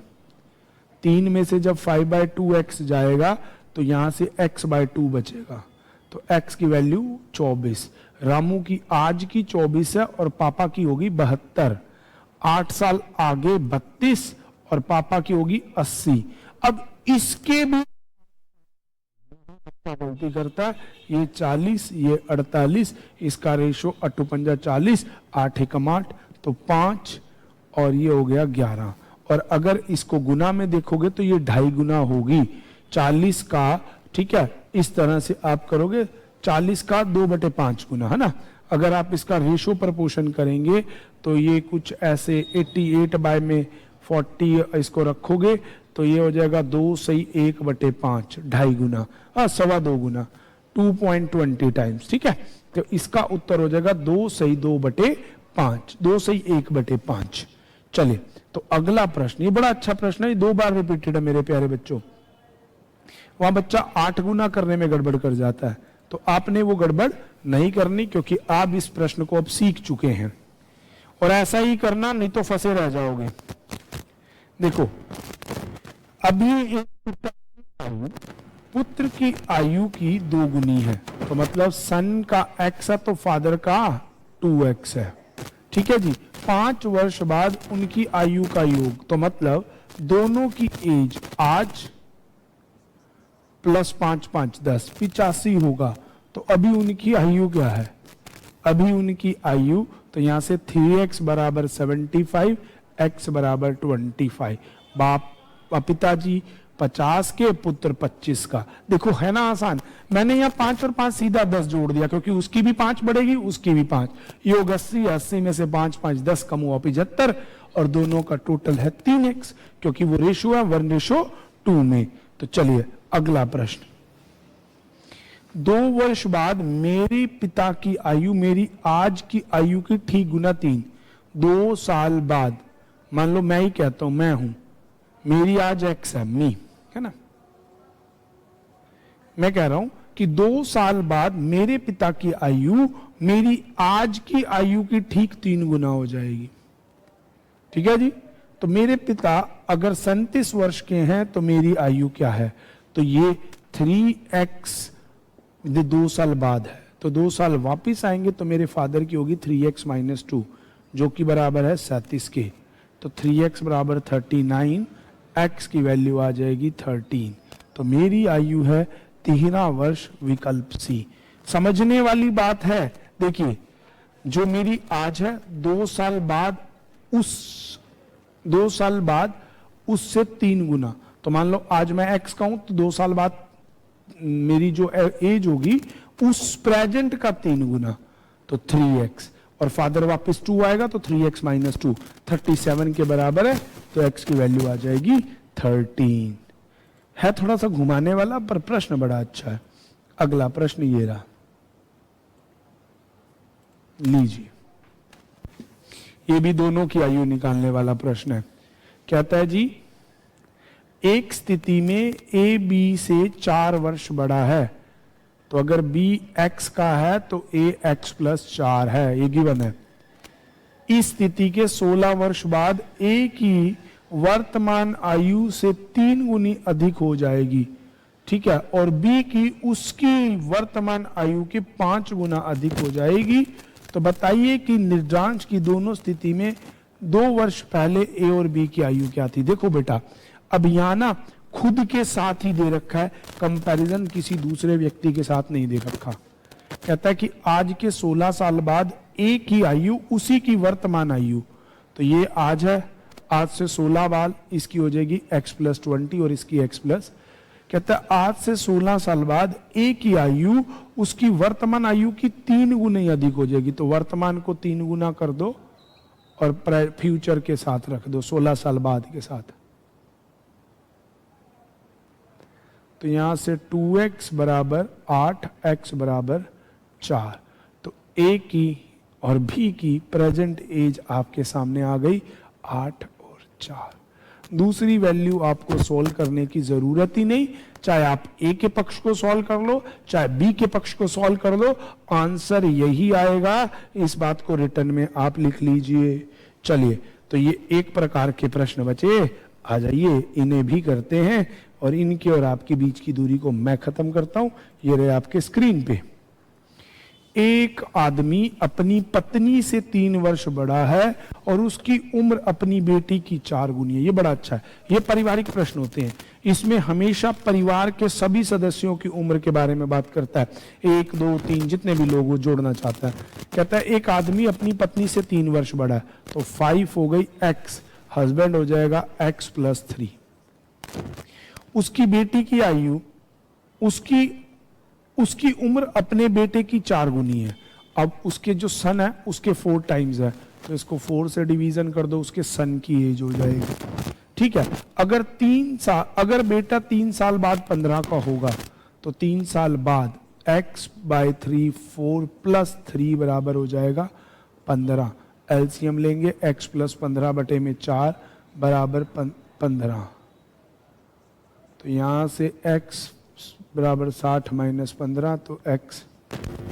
3 में से जब 5/2x जाएगा तो यहां से x/2 बचेगा, तो x की वैल्यू 24। रामू की आज की 24 है और पापा की होगी 72। 8 साल आगे 32 और पापा की होगी 80। अब इसके भी गलती करता है, ये 40, ये 48, इसका रेशो 8×5 40, 8×1 तो 5 और ये हो गया 11। और अगर इसको गुना में देखोगे तो ये 2.5 गुना होगी 40 का। ठीक है, इस तरह से आप करोगे 40 का 2/5 गुना, है ना। अगर आप इसका रेशो प्रपोर्शन करेंगे तो ये कुछ ऐसे 88/40 इसको रखोगे तो ये हो जाएगा 2 सही 1/5, 2.5 गुना, 2.25 गुना, 2.20 टाइम्स। ठीक है, तो इसका उत्तर हो जाएगा 2 सही 2/5, 2 सही 1/5। चलिए, तो अगला प्रश्न, ये बड़ा अच्छा प्रश्न है, ये 2 बार रिपीटेड है मेरे प्यारे बच्चों। वहां बच्चा 8 गुना करने में गड़बड़ कर जाता है, तो आपने वो गड़बड़ नहीं करनी, क्योंकि आप इस प्रश्न को अब सीख चुके हैं। और ऐसा ही करना, नहीं तो फंसे रह जाओगे। देखो, अभी पुत्र की आयु की 2 गुनी है, तो मतलब सन का x है तो फादर का 2x है। ठीक है जी, 5 वर्ष बाद उनकी आयु का योग, तो मतलब दोनों की एज आज प्लस 5 5 10 85 होगा। तो अभी उनकी आयु क्या है, अभी उनकी आयु, तो यहां से 3x बराबर 75, x बराबर 25। बाप पिताजी 50 के, पुत्र 25 का। देखो है ना आसान, मैंने यहाँ 5 और 5 सीधा 10 जोड़ दिया, क्योंकि उसकी भी 5 बढ़ेगी, उसकी भी 5, योग 80, 80 में से 5 5 10 कम हुआ 75, और दोनों का टोटल है 3x, क्योंकि वो रेशो है 1:2 में। तो चलिए अगला प्रश्न, 2 वर्ष बाद मेरे पिता की आयु मेरी आज की आयु की ठीक गुना 3। 2 साल बाद, मान लो मैं ही कहता हूं, मैं हूं, मेरी आज x है, मी, है ना। मैं कह रहा हूं कि 2 साल बाद मेरे पिता की आयु मेरी आज की आयु की ठीक 3 गुना हो जाएगी। ठीक है जी, तो मेरे पिता अगर 37 वर्ष के हैं तो मेरी आयु क्या है, तो ये 3x 2 साल बाद है, तो 2 साल वापिस आएंगे तो मेरे फादर की होगी 3x - 2, जो कि बराबर है 37 के। तो 3x बराबर 39, x की वैल्यू आ जाएगी 13। तो मेरी आयु है 13 वर्ष, विकल्प सी। समझने वाली बात है। देखिए, जो मेरी आज है 2 साल बाद, उस 2 साल बाद उससे 3 गुना, तो मान लो आज मैं x का हूं तो 2 साल बाद मेरी जो एज होगी उस प्रेजेंट का 3 गुना, तो 3x, और फादर वापस 2 आएगा तो 3x - 2 37 के बराबर है, तो x की वैल्यू आ जाएगी 13। है थोड़ा सा घुमाने वाला, पर प्रश्न बड़ा अच्छा है। अगला प्रश्न ये रहा, लीजिए, ये भी दोनों की आयु निकालने वाला प्रश्न है। कहता है जी, एक स्थिति में a b से 4 वर्ष बड़ा है, तो अगर b x का है तो a x + 4 है, ये गिवन है। इस स्थिति के 16 वर्ष बाद a की वर्तमान आयु से 3 गुनी अधिक हो जाएगी। ठीक है, और b की उसकी वर्तमान आयु के 5 गुना अधिक हो जाएगी। तो बताइए कि निर्देशांक की दोनों स्थिति में 2 वर्ष पहले ए और बी की आयु क्या थी? देखो बेटा, अब यहां ना खुद के साथ ही दे रखा है, कंपैरिजन किसी दूसरे व्यक्ति के साथ नहीं दे रखा। कहता है कि आज के 16 साल बाद ए की आयु उसी की वर्तमान आयु, तो ये आज है, आज से 16 बाद इसकी हो जाएगी x+20 और इसकी x+। कहता है आज से 16 साल बाद ए की आयु उसकी वर्तमान आयु की 3 गुना अधिक हो जाएगी, तो वर्तमान को 3 गुना कर दो और फ्यूचर के साथ रख दो, 16 साल बाद के साथ। तो यहां से 2x बराबर 8, x बराबर 4। तो ए की और बी की प्रेजेंट एज आपके सामने आ गई 8 और 4। दूसरी वैल्यू आपको सॉल्व करने की जरूरत ही नहीं, चाहे आप ए के पक्ष को सॉल्व कर लो चाहे बी के पक्ष को सॉल्व कर लो, आंसर यही आएगा। इस बात को रिटर्न में आप लिख लीजिए। चलिए, तो ये एक प्रकार के प्रश्न बचे, आ जाइए इन्हें भी करते हैं और इनके और आपके बीच की दूरी को मैं खत्म करता हूं। ये रहे आपके स्क्रीन पे। एक आदमी अपनी पत्नी से 3 वर्ष बड़ा है और उसकी उम्र अपनी बेटी की 4 गुनी है। ये बड़ा अच्छा है, ये पारिवारिक प्रश्न होते हैं, इसमें हमेशा परिवार के सभी सदस्यों की उम्र के बारे में बात करता है, 1 2 3 जितने भी लोग वो जोड़ना चाहता है। कहता है एक आदमी अपनी पत्नी से 3 वर्ष बड़ा है, तो 5 हो गई x, हस्बैंड हो जाएगा x+3। उसकी बेटी की आयु उसकी उम्र अपने बेटे की 4 गुनी है। अब उसके जो सन है उसके 4 टाइम्स है, तो इसको 4 से डिवीजन कर दो, उसके सन की एज हो जाएगी। ठीक है, अगर बेटा 3 साल बाद 15 का होगा तो 3 साल बाद x/3 4 + 3 बराबर हो जाएगा 15। एलसीएम लेंगे, x+15/4 बराबर 15। तो यहां से x बराबर 60 - 15, तो x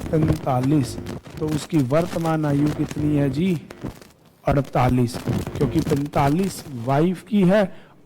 45। तो उसकी वर्तमान आयु कितनी है जी? 48, क्योंकि 45 वाइफ की है,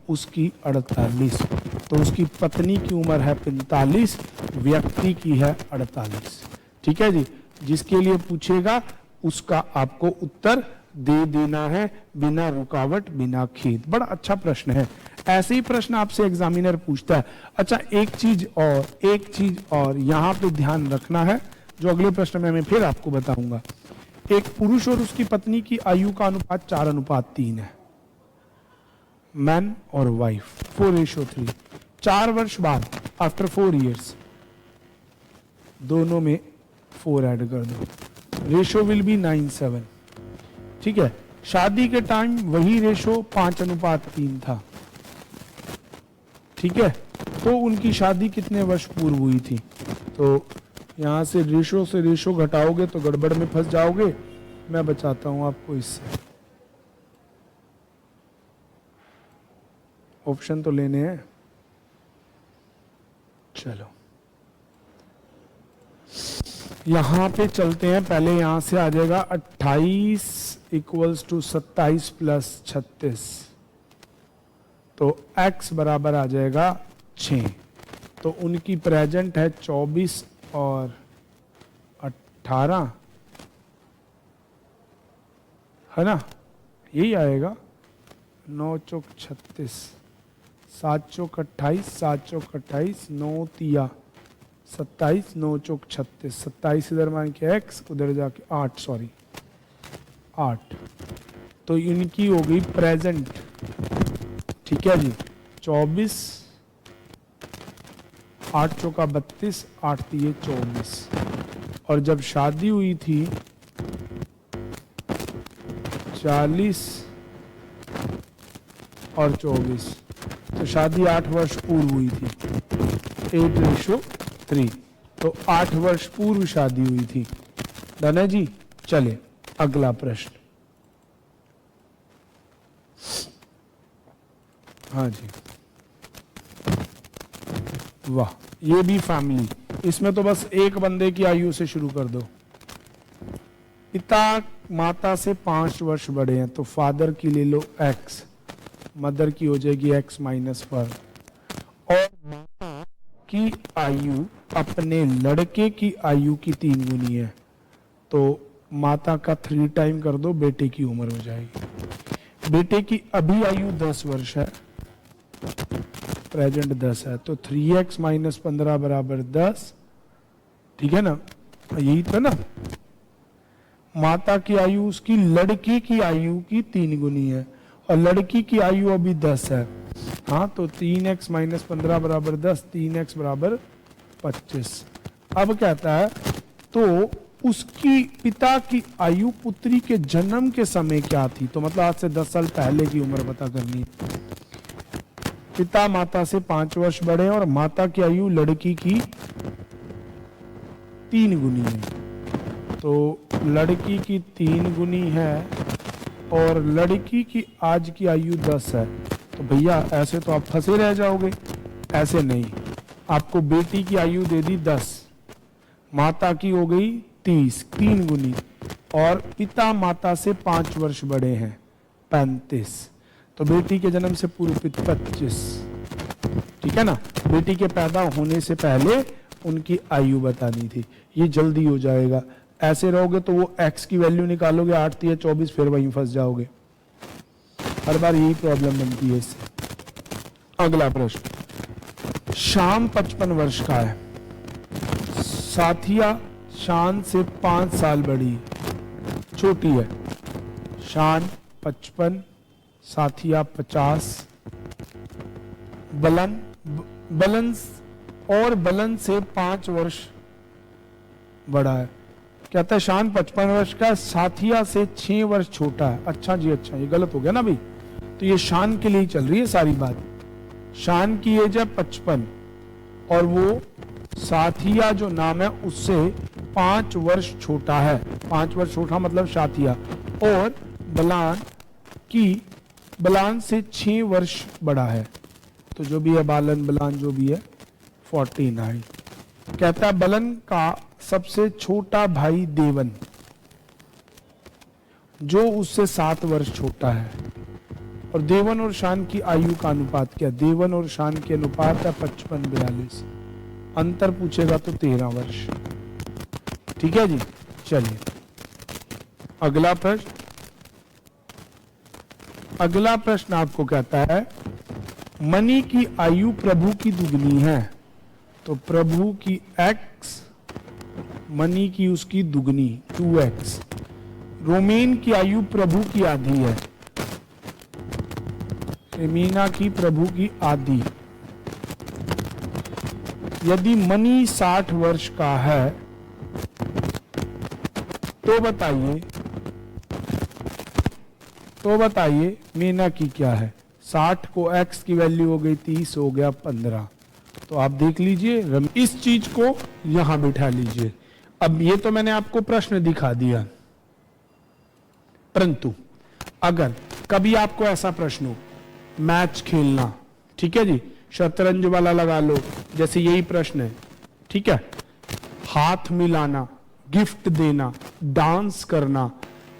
उसकी 48। तो उसकी पत्नी की उम्र है 45, व्यक्ति की है 48। ठीक है जी, जिसके लिए पूछेगा उसका आपको उत्तर दे देना है बिना रुकावट बिना खेद। बड़ा अच्छा प्रश्न है, ऐसे ही प्रश्न आपसे एग्जामिनर पूछता है। अच्छा, एक चीज और यहां पे ध्यान रखना है, जो अगले प्रश्न में मैं फिर आपको बताऊंगा। एक पुरुष और उसकी पत्नी की आयु का अनुपात 4:3 है, मैन और वाइफ 4:3। 4 वर्ष बाद आफ्टर 4 इयर्स दोनों में 4 ऐड कर दो, रेशो विल बी 9:7। ठीक है, शादी के टाइम वही रेशो 5:3 था। ठीक है, तो उनकी शादी कितने वर्ष पूर्व हुई थी? तो यहां से रेशो घटाओगे तो गड़बड़ में फंस जाओगे, मैं बचाता हूं आपको इससे। ऑप्शन तो लेने हैं, चलो यहां पे चलते हैं। पहले यहां से आ जाएगा 28 = 27 + 36, तो x बराबर आ जाएगा 6। तो उनकी प्रेजेंट है 24 और 18, है ना? यही आएगा। 9 चौक 36, 7 चौक 28, 7 चौक 28, 9 तिया 27, 9 चौक 36, 27 इधर मान के x, उधर जाके 8। तो इनकी हो गई प्रेजेंट। ठीक है जी, 24, 8 चौका 32, 8 तिये 24। और जब शादी हुई थी 40 और 24, तो शादी 8 वर्ष पूर्व हुई थी, 8:3। तो 8 वर्ष पूर्व शादी हुई थी। डन है जी। चले अगला प्रश्न। हाँ जी, वाह, ये भी फैमिली। इसमें तो बस एक बंदे की आयु से शुरू कर दो। पिता माता से 5 वर्ष बड़े हैं, तो फादर की ले लो x, मदर की हो जाएगी x - 1, और माता की आयु अपने लड़के की आयु की 3 गुनी है, तो माता का 3 टाइम कर दो, बेटे की उम्र हो जाएगी। बेटे की अभी आयु 10 वर्ष है, प्रेजेंट 10 है, तो 3x माइनस 15 बराबर 10, ठीक है ना, यही तो ना। माता की आयु उसकी लड़की की आयु की 3 गुनी है और लड़की की आयु अभी 10 है, हाँ, तो 3x माइनस 15 बराबर 10, 3x बराबर 25। अब कहता है तो उसकी पिता की आयु पुत्री के जन्म के समय क्या थी, तो मतलब आज से 10 साल पहले की उम्र पता करनी है। पिता माता से 5 वर्ष बड़े और माता की आयु लड़की की 3 गुनी है, तो लड़की की 3 गुनी है और लड़की की आज की आयु 10 है, तो भैया ऐसे तो आप फंसे रह जाओगे, ऐसे नहीं, आपको बेटी की आयु दे दी 10, माता की हो गई 30, 3 गुनी, और पिता माता से 5 वर्ष बड़े हैं 35, तो बेटी के जन्म से पूर्व 25, ठीक है ना। बेटी के पैदा होने से पहले उनकी आयु बतानी थी, ये जल्दी हो जाएगा। ऐसे रहोगे तो वो x की वैल्यू निकालोगे 8 या 24, फिर वहीं फंस जाओगे, हर बार यही प्रॉब्लम बनती है इससे। अगला प्रश्न, शाम 55 वर्ष का है, साथिया शान से 5 साल बड़ी छोटी है, शान 55, साथिया 50, बलन से 5 वर्ष बड़ा है। कहता है शान 55 वर्ष का, साथिया से 6 वर्ष छोटा है। अच्छा जी, अच्छा, ये गलत हो गया ना भाई, तो ये शान के लिए ही चल रही है सारी बात। शान की एज है 55 और वो साथिया जो नाम है उससे 5 वर्ष छोटा है, 5 वर्ष छोटा मतलब साथिया, और बलान से 6 वर्ष बड़ा है, तो जो भी है बालन बलान जो भी है 49। कहता है बलन का सबसे छोटा भाई देवन जो उससे 7 वर्ष छोटा है, और देवन और शान की आयु का अनुपात क्या, देवन और शान के अनुपात है 55-42, अंतर पूछेगा तो 13 वर्ष, ठीक है जी। चलिए अगला प्रश्न आपको कहता है मनी की आयु प्रभु की दुगनी है, तो प्रभु की x, मनी की उसकी दुगनी 2x, रोमेन की आयु प्रभु की आधी है, एमीना की प्रभु की आधी। यदि मनी 60 वर्ष का है तो बताइए मीना की क्या है। 60 को x की वैल्यू हो गई 30, हो गया 15, तो आप देख लीजिए, इस चीज को यहां बिठा लीजिए। अब ये तो मैंने आपको प्रश्न दिखा दिया, परंतु अगर कभी आपको ऐसा प्रश्न हो, मैच खेलना, ठीक है जी, शतरंज वाला लगा लो, जैसे यही प्रश्न है, ठीक है, हाथ मिलाना, गिफ्ट देना, डांस करना,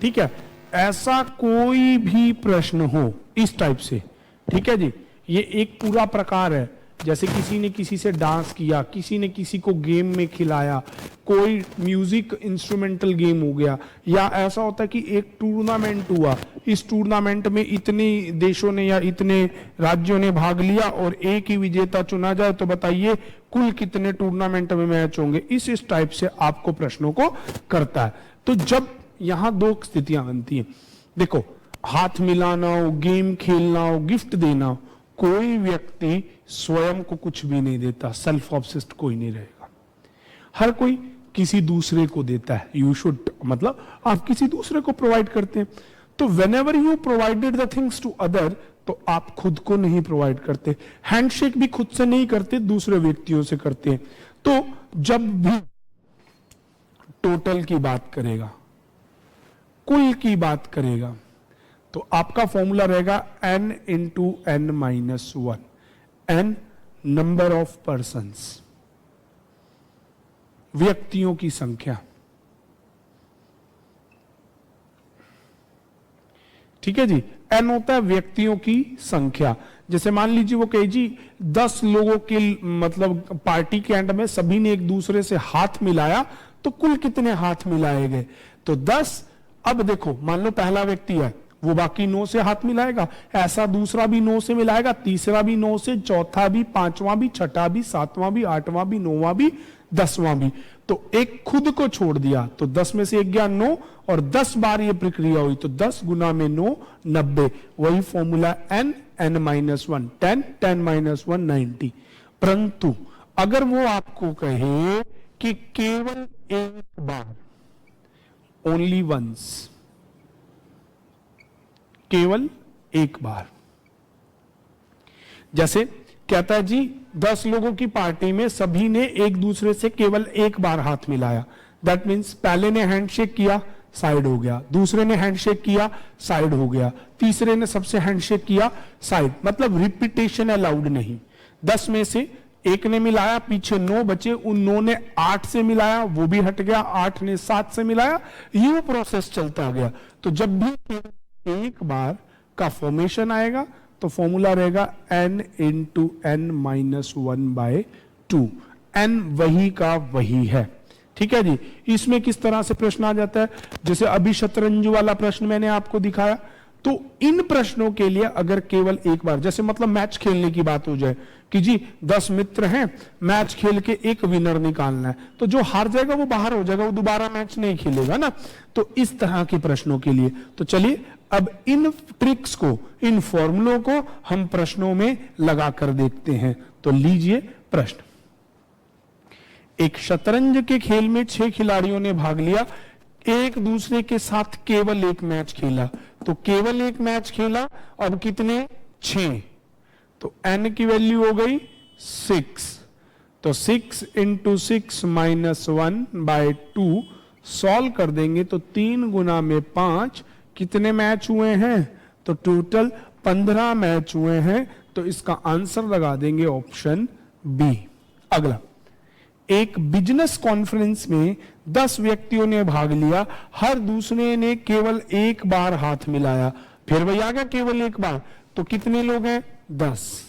ठीक है, ऐसा कोई भी प्रश्न हो इस टाइप से, ठीक है जी, ये एक पूरा प्रकार है। जैसे किसी ने किसी से डांस किया, किसी ने किसी को गेम में खिलाया, कोई म्यूजिक इंस्ट्रूमेंटल गेम हो गया, या ऐसा होता है कि एक टूर्नामेंट हुआ, इस टूर्नामेंट में इतने देशों ने या इतने राज्यों ने भाग लिया और एक ही विजेता चुना जाए, तो बताइए कुल कितने टूर्नामेंट में मैच होंगे। इस टाइप से आपको प्रश्नों को करता है। तो जब यहां 2 स्थितियां बनती हैं, देखो, हाथ मिलाना हो, गेम खेलना हो, गिफ्ट देना हो, कोई व्यक्ति स्वयं को कुछ भी नहीं देता, सेल्फ ऑब्सेस्ड कोई नहीं रहेगा, हर कोई किसी दूसरे को देता है। यू शुड, मतलब आप किसी दूसरे को प्रोवाइड करते हैं। तो whenever you provided the things to other, तो आप खुद को नहीं प्रोवाइड करते। हैंडशेक भी खुद से नहीं करते, दूसरे व्यक्तियों से करते हैं। तो जब भी टोटल की बात करेगा, कुल की बात करेगा, तो आपका फॉर्मूला रहेगा n into n minus 1, n number of persons, व्यक्तियों की संख्या, ठीक है जी। n होता है व्यक्तियों की संख्या। जैसे मान लीजिए वो कहे जी 10 लोगों के, मतलब पार्टी के एंड में सभी ने एक दूसरे से हाथ मिलाया, तो कुल कितने हाथ मिलाए गए, तो 10। अब देखो, मान लो पहला व्यक्ति है, वो बाकी 9 से हाथ मिलाएगा, ऐसा दूसरा भी 9 से मिलाएगा, तीसरा भी 9 से, चौथा भी, पांचवां भी, छठा भी, सातवां भी, आठवां भी, नौवां भी, 10वां भी। तो एक खुद को छोड़ दिया तो 10 में से एक गया 9, और 10 बार ये प्रक्रिया हुई तो 10 गुना में 9 90। वही फॉर्मूला n n-1 10 10-1 90। परंतु अगर वो आपको कहे कि केवल एक बार, ओनली वंस, केवल एक बार, जैसे कहता है जी 10 लोगों की पार्टी में सभी ने एक दूसरे से केवल एक बार हाथ मिलाया, दैट मीन्स पहले ने हैंडशेक किया, साइड हो गया, दूसरे ने हैंडशेक किया, साइड हो गया, तीसरे ने सबसे हैंडशेक किया, साइड, मतलब रिपीटेशन अलाउड नहीं। 10 में से एक ने मिलाया, पीछे 9 बचे, उन 9 ने 8 से मिलाया, वो भी हट गया, 8 ने 7 से मिलाया, यूं प्रोसेस चलता गया। तो जब भी एक बार का फॉर्मेशन आएगा तो फॉर्मूला रहेगा n इंटू n-1/2। n वही का वही है, ठीक है जी। इसमें किस तरह से प्रश्न आ जाता है, जैसे अभी शतरंज वाला प्रश्न मैंने आपको दिखाया, तो इन प्रश्नों के लिए अगर केवल एक बार, जैसे मतलब मैच खेलने की बात हो जाए कि जी 10 मित्र हैं, मैच खेल के एक विनर निकालना है, तो जो हार जाएगा वो बाहर हो जाएगा, वो दोबारा मैच नहीं खेलेगा ना। तो इस तरह के प्रश्नों के लिए तो चलिए अब इन ट्रिक्स को, इन फॉर्मूलों को हम प्रश्नों में लगा कर देखते हैं। तो लीजिए प्रश्न, एक शतरंज के खेल में 6 खिलाड़ियों ने भाग लिया, एक दूसरे के साथ केवल एक मैच खेला। तो केवल एक मैच खेला, अब कितने, 6, तो n की वैल्यू हो गई 6, तो 6 इंटू 6 -1/2 सॉल्व कर देंगे तो 3 गुना में 5, कितने मैच हुए हैं, तो टोटल 15 मैच हुए हैं। तो इसका आंसर लगा देंगे ऑप्शन बी। अगला, एक बिजनेस कॉन्फ्रेंस में 10 व्यक्तियों ने भाग लिया, हर दूसरे ने केवल एक बार हाथ मिलाया, फिर वही आ गया केवल एक बार, तो कितने लोग हैं, 10,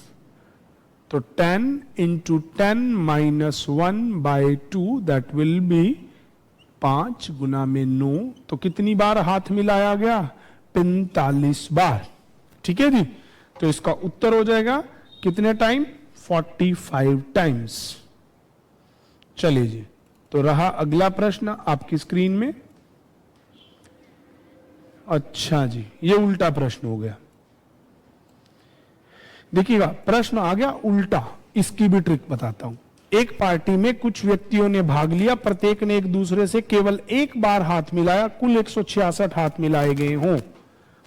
तो 10 इंटू 10-1/2 दैट विल बी 5 गुना में 9, तो कितनी बार हाथ मिलाया गया, 45 बार, ठीक है जी। तो इसका उत्तर हो जाएगा कितने टाइम, 45 टाइम्स। चलिए जी, तो रहा अगला प्रश्न आपकी स्क्रीन में। अच्छा जी, ये उल्टा प्रश्न हो गया, देखिएगा प्रश्न आ गया उल्टा, इसकी भी ट्रिक बताता हूं। एक पार्टी में कुछ व्यक्तियों ने भाग लिया, प्रत्येक ने एक दूसरे से केवल एक बार हाथ मिलाया, कुल 166 हाथ मिलाए गए हों।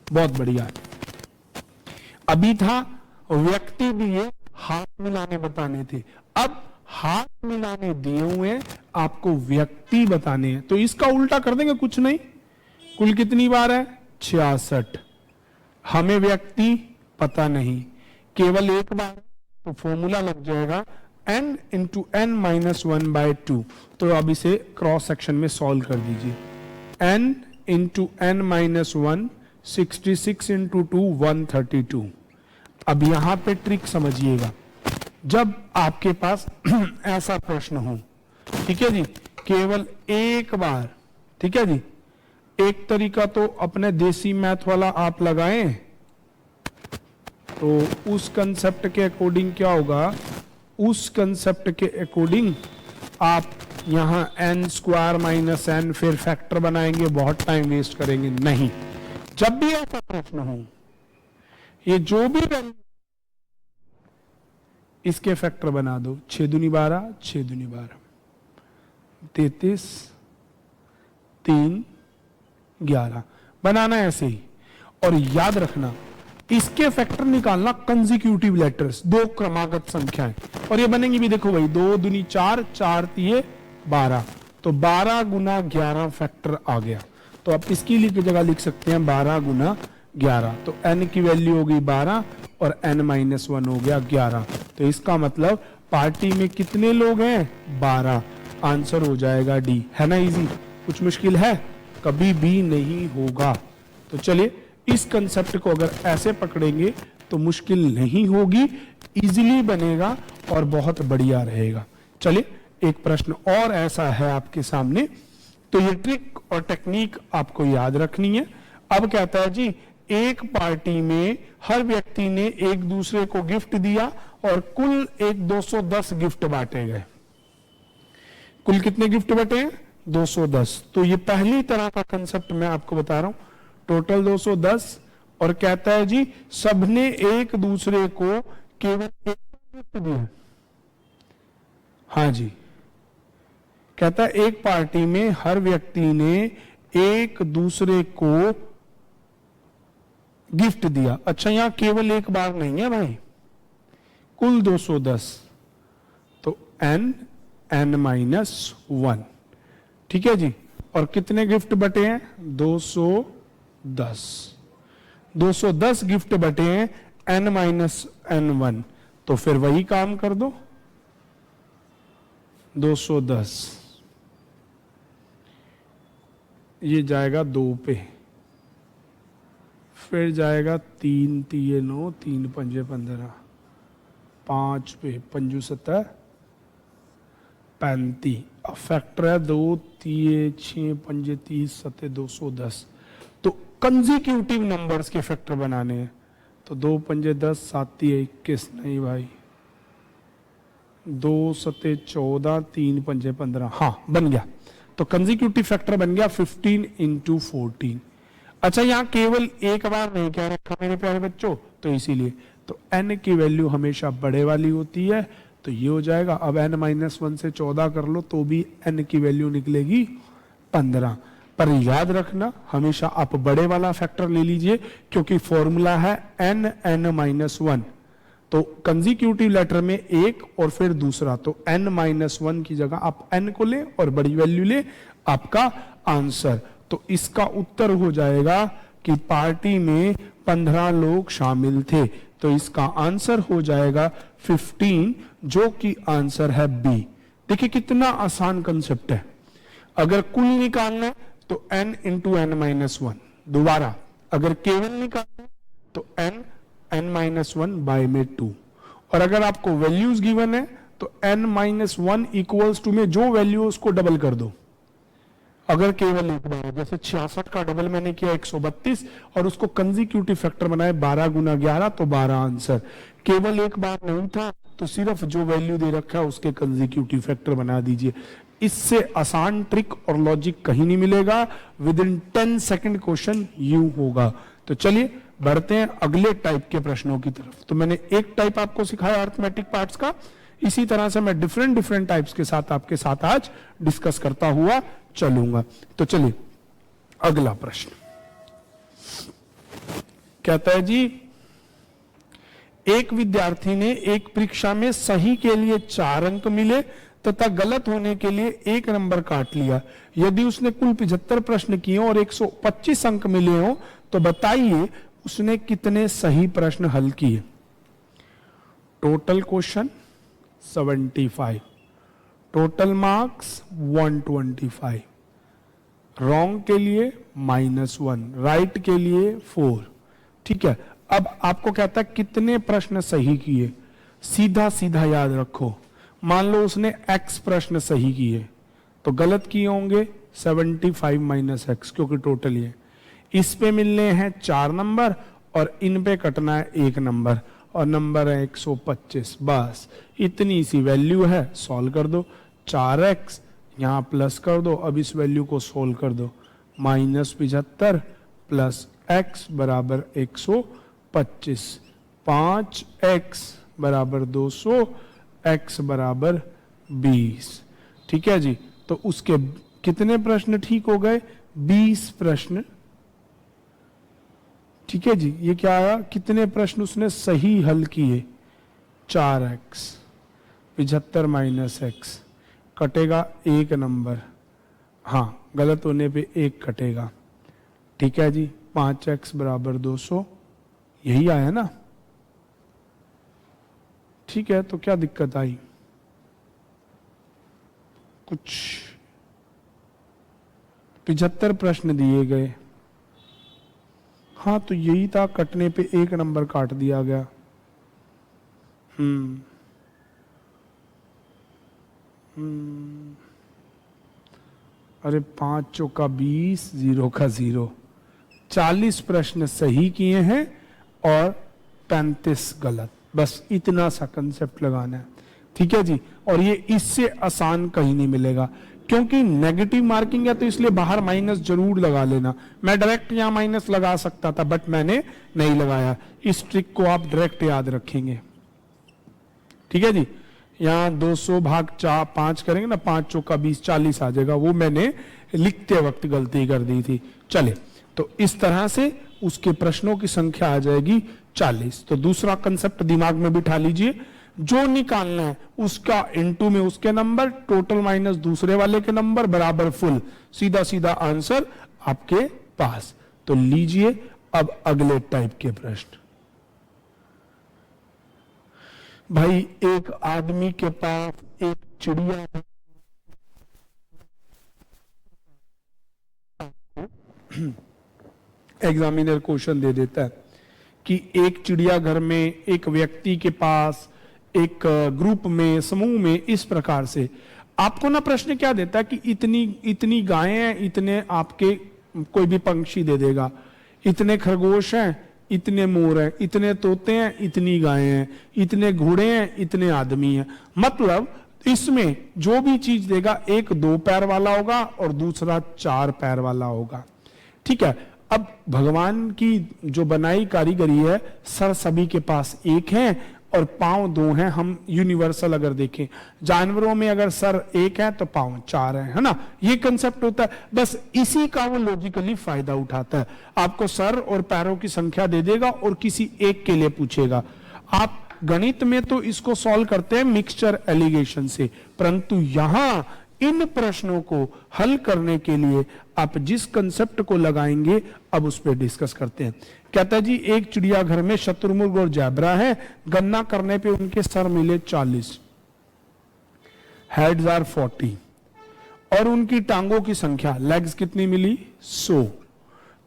बहुत बढ़िया। अभी था व्यक्ति दिए, हाथ मिलाने बताने थे, अब हाथ मिलाने दिए हुए आपको व्यक्ति बताने हैं, तो इसका उल्टा कर देंगे, कुछ नहीं, कुल कितनी बार है, 66, हमें व्यक्ति पता नहीं, केवल एक बार, तो फॉर्मूला लग जाएगा n इंटू n-1/2। तो अब इसे क्रॉस सेक्शन में सॉल्व कर दीजिए, n इंटू n-1, 66 इंटू 2 132। अब यहां पे ट्रिक समझिएगा, जब आपके पास ऐसा प्रश्न हो, ठीक है जी, केवल एक बार, ठीक है जी, एक तरीका तो अपने देसी मैथ वाला आप लगाएं, तो उस कंसेप्ट के अकॉर्डिंग क्या होगा, उस कंसेप्ट के अकॉर्डिंग आप यहां n² - n फिर फैक्टर बनाएंगे, बहुत टाइम वेस्ट करेंगे नहीं। जब भी ऐसा प्रश्न हो, ये जो भी इसके फैक्टर बना दो, 6 दूनी 12, 6 दूनी 12, 33, 3, 11 बनाना है ऐसे ही। और याद रखना, इसके फैक्टर निकालना कंसेक्यूटिव लेटर्स, 2 क्रमागत संख्याएं, और ये बनेंगी भी, देखो भाई 2 दूनी 4, 4 तिये 12, तो 12 गुना 11 फैक्टर आ गया। तो आप इसकी जगह लिख सकते हैं 12 गुना 11, तो n की वैल्यू हो गई 12 और n-1 हो गया 11। तो इसका मतलब पार्टी में कितने लोग हैं, 12, आंसर हो जाएगा डी। है ना इजी, कुछ मुश्किल है, कभी भी नहीं होगा। तो चलिए इस कंसेप्ट को अगर ऐसे पकड़ेंगे तो मुश्किल नहीं होगी, इजीली बनेगा और बहुत बढ़िया रहेगा। चलिए एक प्रश्न और ऐसा है आपके सामने, तो ये ट्रिक और टेक्निक आपको याद रखनी है। अब कहता है जी एक पार्टी में हर व्यक्ति ने एक दूसरे को गिफ्ट दिया और कुल एक 210 गिफ्ट बांटे गए। कुल कितने गिफ्ट बटे हैं? 210। तो ये पहली तरह का कंसेप्ट मैं आपको बता रहा हूं, टोटल 210, और कहता है जी सबने एक दूसरे को केवल एक गिफ्ट दिया। हाँ जी, कहता है एक पार्टी में हर व्यक्ति ने एक दूसरे को गिफ्ट दिया। अच्छा, यहां केवल एक बार नहीं है भाई, कुल 210, तो n -1, ठीक है जी। और कितने गिफ्ट बटे हैं? 210। 210 गिफ्ट बटे हैं n-1, तो फिर वही काम कर दो, 210 ये जाएगा 2 पे, फिर जाएगा 3 3 9, 3 5 15, 5 पे 5 7 35, अब फैक्टर है 2 3 6 5 30 7 210। तो कंसेक्यूटिव नंबर्स के फैक्टर बनाने हैं, तो 2 5 10 7 21, नहीं भाई, 2 7 14 3 5 15, हाँ बन गया। तो कंसेक्यूटिव फैक्टर बन गया 15 × 14। अच्छा, यहां केवल एक बार नहीं कह रखा मेरे प्यारे बच्चों, तो इसीलिए तो n की वैल्यू हमेशा बड़े वाली होती है, तो ये हो जाएगा। अब n-1 से 14 कर लो तो भी n की वैल्यू निकलेगी 15। पर याद रखना हमेशा आप बड़े वाला फैक्टर ले लीजिए, क्योंकि फॉर्मूला है n-1। तो कंसेक्यूटिव लेटर में एक और फिर दूसरा, तो n-1 की जगह आप n को ले और बड़ी वैल्यू ले, आपका आंसर। तो इसका उत्तर हो जाएगा कि पार्टी में 15 लोग शामिल थे, तो इसका आंसर हो जाएगा 15, जो कि आंसर है बी। देखिए कितना आसान कंसेप्ट है। अगर कुल निकालना है तो n × n-1, दोबारा अगर केवल निकालना है तो n-1 में 2, और अगर आपको वैल्यूज गिवन है तो n-1 इक्वल्स टू में जो वैल्यू उसको डबल कर दो। अगर केवल एक बार, जैसे 66 का डबल मैंने किया 132 और उसको कंसेक्यूटिव फैक्टर बनाए 12 × 11, तो 12 आंसर। केवल एक बार नहीं था तो सिर्फ जो वैल्यू दे रखा है उसके कंसेक्यूटिव फैक्टर बना दीजिए। इससे आसान ट्रिक और लॉजिक कहीं नहीं मिलेगा। विद इन 10 सेकंड क्वेश्चन यूं होगा। तो चलिए बढ़ते हैं अगले टाइप के प्रश्नों की तरफ। तो मैंने एक टाइप आपको सिखाया अरिथमेटिक पार्ट्स का, इसी तरह से मैं डिफरेंट टाइप्स के साथ आपके साथ आज डिस्कस करता हुआ चलूंगा। तो चलिए अगला प्रश्न कहता है जी, एक विद्यार्थी ने एक परीक्षा में सही के लिए 4 अंक मिले तथा गलत होने के लिए 1 नंबर काट लिया। यदि उसने कुल 75 प्रश्न किए और 125 अंक मिले हो तो बताइए उसने कितने सही प्रश्न हल किए। Total question 75, total marks 125, wrong के लिए -1, राइट के लिए 4। ठीक है, अब आपको कहता है कितने प्रश्न सही किए। सीधा सीधा याद रखो, मान लो उसने x प्रश्न सही किए तो गलत किए होंगे 75 - x, क्योंकि टोटल ये इस पे मिलने हैं 4 नंबर और इन पे कटना है 1 नंबर, और नंबर है 125। बस इतनी सी वैल्यू है, सॉल्व कर दो। 4x यहां प्लस कर दो, अब इस वैल्यू को सोल्व कर दो, -75 प्लस x बराबर 125, 5x बराबर 200, x बराबर 20। ठीक है जी, तो उसके कितने प्रश्न ठीक हो गए? 20 प्रश्न। ठीक है जी, ये क्या आया, कितने प्रश्न उसने सही हल किए? 4x, 75 - x, कटेगा 1 नंबर, हाँ गलत होने पे 1 कटेगा। ठीक है जी, 5x बराबर 200, यही आया ना? ठीक है, तो क्या दिक्कत आई? कुछ 75 प्रश्न दिए गए, हाँ तो यही था, कटने पे 1 नंबर काट दिया गया। अरे 5 चौका 20, 0 का 0, 40 प्रश्न सही किए हैं और 35 गलत। बस इतना सा कंसेप्ट लगाना है, ठीक है जी। और ये इससे आसान कहीं नहीं मिलेगा, क्योंकि नेगेटिव मार्किंग है तो इसलिए बाहर माइनस जरूर लगा लेना। मैं डायरेक्ट यहां माइनस लगा सकता था, बट मैंने नहीं लगाया। इस ट्रिक को आप डायरेक्ट याद रखेंगे, ठीक है जी। यहां 200 भाग 5 करेंगे ना, 5 चौका 20, 40 आ जाएगा। वो मैंने लिखते वक्त गलती कर दी थी। चले, तो इस तरह से उसके प्रश्नों की संख्या आ जाएगी 40। तो दूसरा कंसेप्ट दिमाग में बिठा लीजिए, जो निकालना है उसका इनटू में उसके नंबर, टोटल माइनस दूसरे वाले के नंबर बराबर फुल, सीधा सीधा आंसर आपके पास। तो लीजिए अब अगले टाइप के प्रश्न। भाई, एक आदमी के पास एक चिड़िया है, एग्जामिनर क्वेश्चन दे देता है कि एक चिड़ियाघर में एक व्यक्ति के पास एक ग्रुप में, समूह में, इस प्रकार से आपको ना प्रश्न क्या देता है कि इतनी इतनी गायें हैं, इतने आपके कोई भी पंक्षी दे देगा, इतने खरगोश हैं, इतने मोर हैं, इतने तोते हैं, इतनी गायें हैं, इतने घोड़े हैं, इतने आदमी हैं। मतलब इसमें जो भी चीज देगा, एक 2 पैर वाला होगा और दूसरा 4 पैर वाला होगा, ठीक है। अब भगवान की जो बनाई कारीगरी है, सर सभी के पास एक है और पांव 2 हैं। हम यूनिवर्सल अगर देखें, जानवरों में अगर सर एक है तो पांव 4 है ना। ये कंसेप्ट होता है, बस इसी का वो लॉजिकली फायदा उठाता है। आपको सर और पैरों की संख्या दे देगा और किसी एक के लिए पूछेगा। आप गणित में तो इसको सॉल्व करते हैं मिक्सचर एलिगेशन से, परंतु यहां इन प्रश्नों को हल करने के लिए आप जिस कंसेप्ट को लगाएंगे, अब उस पर डिस्कस करते हैं। कहता है जी, एक चिड़ियाघर में शतुरमुर्ग और जैबरा है, गणना करने पे उनके सर मिले 40, हेड्स आर 40, और उनकी टांगों की संख्या, लेग्स कितनी मिली 100।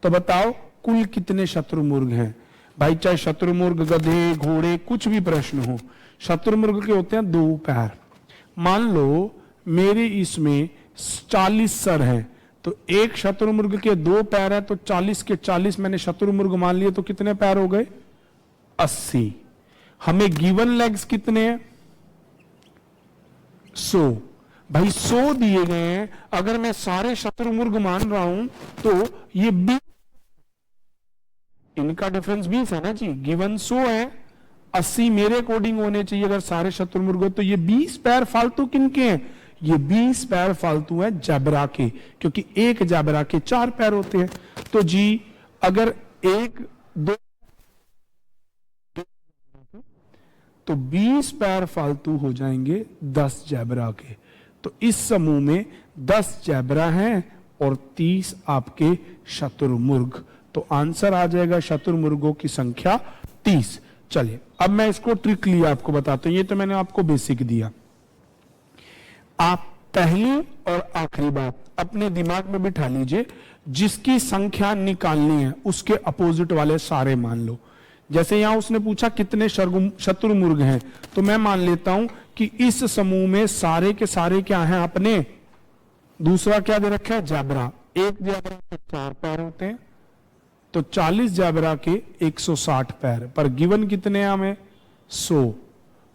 तो बताओ कुल कितने शतुरमुर्ग हैं। भाई, चाहे शतुरमुर्ग, गधे, घोड़े, कुछ भी प्रश्न हो, शतुरमुर्ग के होते हैं 2 पैर। मान लो मेरे इसमें 40 सर हैं, तो एक शतुरमुर्ग के 2 पैर है, तो 40 के 40 मैंने शतुरमुर्ग मान लिए, तो कितने पैर हो गए 80। हमें गिवन लेग्स कितने हैं 100। भाई 100 दिए गए हैं, अगर मैं सारे शतुरमुर्ग मान रहा हूं तो ये 20, इनका डिफरेंस 20 है ना जी। गिवन 100 है, 80 मेरे अकॉर्डिंग होने चाहिए अगर सारे शतुरमुर्ग हो। तो ये 20 पैर फालतू किनके हैं, ये 20 पैर फालतू है जैबरा के, क्योंकि एक जैबरा के 4 पैर होते हैं। तो जी अगर 1 2 तो 20 पैर फालतू हो जाएंगे 10 जैबरा के। तो इस समूह में 10 जैबरा हैं और 30 आपके शतुरमुर्ग। तो आंसर आ जाएगा शतुरमुर्गों की संख्या 30। चलिए अब मैं इसको ट्रिकली आपको बताता हूं। ये तो मैंने आपको बेसिक दिया। आप पहली और आखिरी बात अपने दिमाग में बिठा लीजिए, जिसकी संख्या निकालनी है उसके अपोजिट वाले सारे मान लो। जैसे यहां उसने पूछा कितने शतुरमुर्ग हैं, तो मैं मान लेता हूं कि इस समूह में सारे के सारे क्या हैं अपने। दूसरा क्या दे रखा है, जैबरा। एक जैबरा के 4 पैर होते हैं, तो 40 जैबरा के 160 पैर, पर गिवन कितने हैं हमें 100,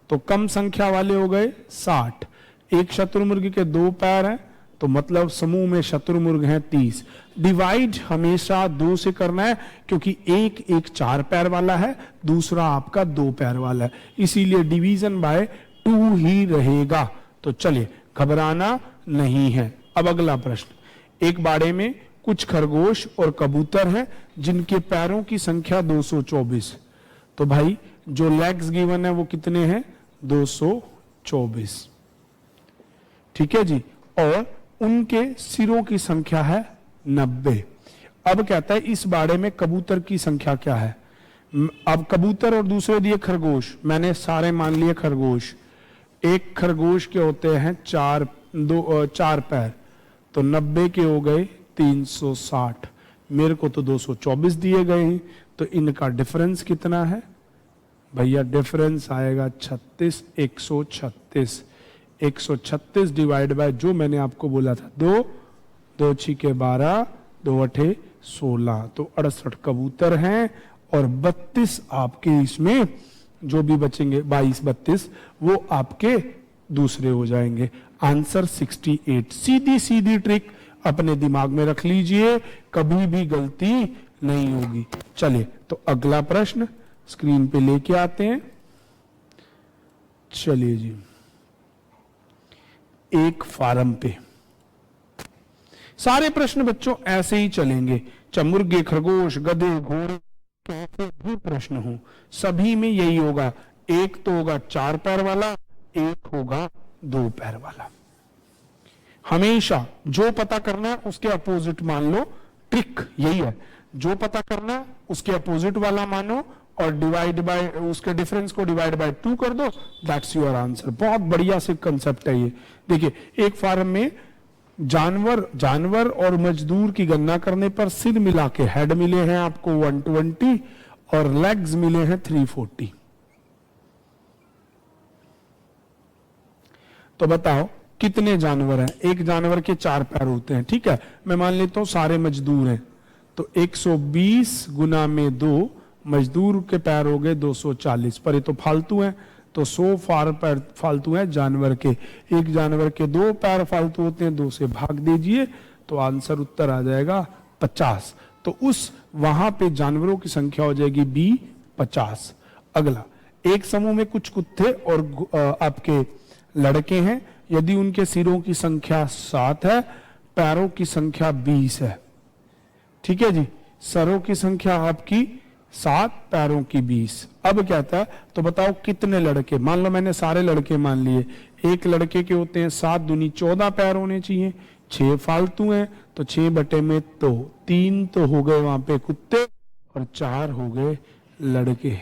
तो कम संख्या वाले हो गए 60। एक शतुरमुर्ग के 2 पैर हैं, तो मतलब समूह में शतुरमुर्ग हैं 30। डिवाइड हमेशा 2 से करना है, क्योंकि एक 4 पैर वाला है, दूसरा आपका 2 पैर वाला है, इसीलिए डिवीजन बाय 2 ही रहेगा। तो चलिए घबराना नहीं है। अब अगला प्रश्न, एक बाड़े में कुछ खरगोश और कबूतर हैं जिनके पैरों की संख्या 224। तो भाई जो लेग्स गिवन है वो कितने हैं 224, ठीक है जी, और उनके सिरों की संख्या है 90। अब कहता है इस बाड़े में कबूतर की संख्या क्या है। अब कबूतर और दूसरे दिए खरगोश, मैंने सारे मान लिए खरगोश। एक खरगोश के होते हैं 4 पैर, तो 90 के हो गए 360। मेरे को तो 224 दिए गए हैं, तो इनका डिफरेंस कितना है भैया, डिफरेंस आएगा 36। 136 डिवाइड बाय जो मैंने आपको बोला था 2 2 6 के 12, 2 8 16, तो 68 कबूतर हैं और 32 आपके इसमें जो भी बचेंगे 22 32 वो आपके दूसरे हो जाएंगे। आंसर 68। सीधी सीधी ट्रिक अपने दिमाग में रख लीजिए, कभी भी गलती नहीं होगी। चलिए तो अगला प्रश्न स्क्रीन पे लेके आते हैं। चलिए जी, एक फार्म पे सारे प्रश्न बच्चों ऐसे ही चलेंगे, चाहे मुर्गे खरगोश गधे घोड़े कैसे भी प्रश्न हो, सभी में यही होगा। एक तो होगा 4 पैर वाला, एक होगा 2 पैर वाला। हमेशा जो पता करना है उसके अपोजिट मान लो, ट्रिक यही है, जो पता करना है उसके अपोजिट वाला मानो और डिवाइड बाय उसके डिफरेंस को डिवाइड बाय 2 कर दो, दैट्स योर आंसर। बहुत बढ़िया से कंसेप्ट है ये। देखिए एक फार्म में जानवर और मजदूर की गणना करने पर सिर मिला के हेड मिले हैं आपको 120 और लेग्स मिले हैं 340। तो बताओ कितने जानवर हैं? एक जानवर के 4 पैर होते हैं, ठीक है। मैं मान लेता हूं सारे मजदूर हैं, तो 120 गुना में 2, मजदूर के पैर हो गए 240, पर ये तो फालतू हैं, तो 100 पैर फालतू हैं जानवर के। एक जानवर के 2 पैर फालतू होते हैं, 2 से भाग दीजिए तो आंसर उत्तर आ जाएगा 50। तो उस वहां पे जानवरों की संख्या हो जाएगी बी 50। अगला, एक समूह में कुछ कुत्ते और आपके लड़के हैं, यदि उनके सिरों की संख्या 7 है, पैरों की संख्या 20 है, ठीक है जी। सरों की संख्या आपकी 7, पैरों की 20। अब क्या था, तो बताओ कितने लड़के? मान लो मैंने सारे लड़के मान लिए, एक लड़के के होते हैं 7 दूनी 14 पैर होने चाहिए, 6 फालतू हैं, तो 6 बटे में तो 3 तो हो गए वहां पे कुत्ते और 4 हो गए लड़के,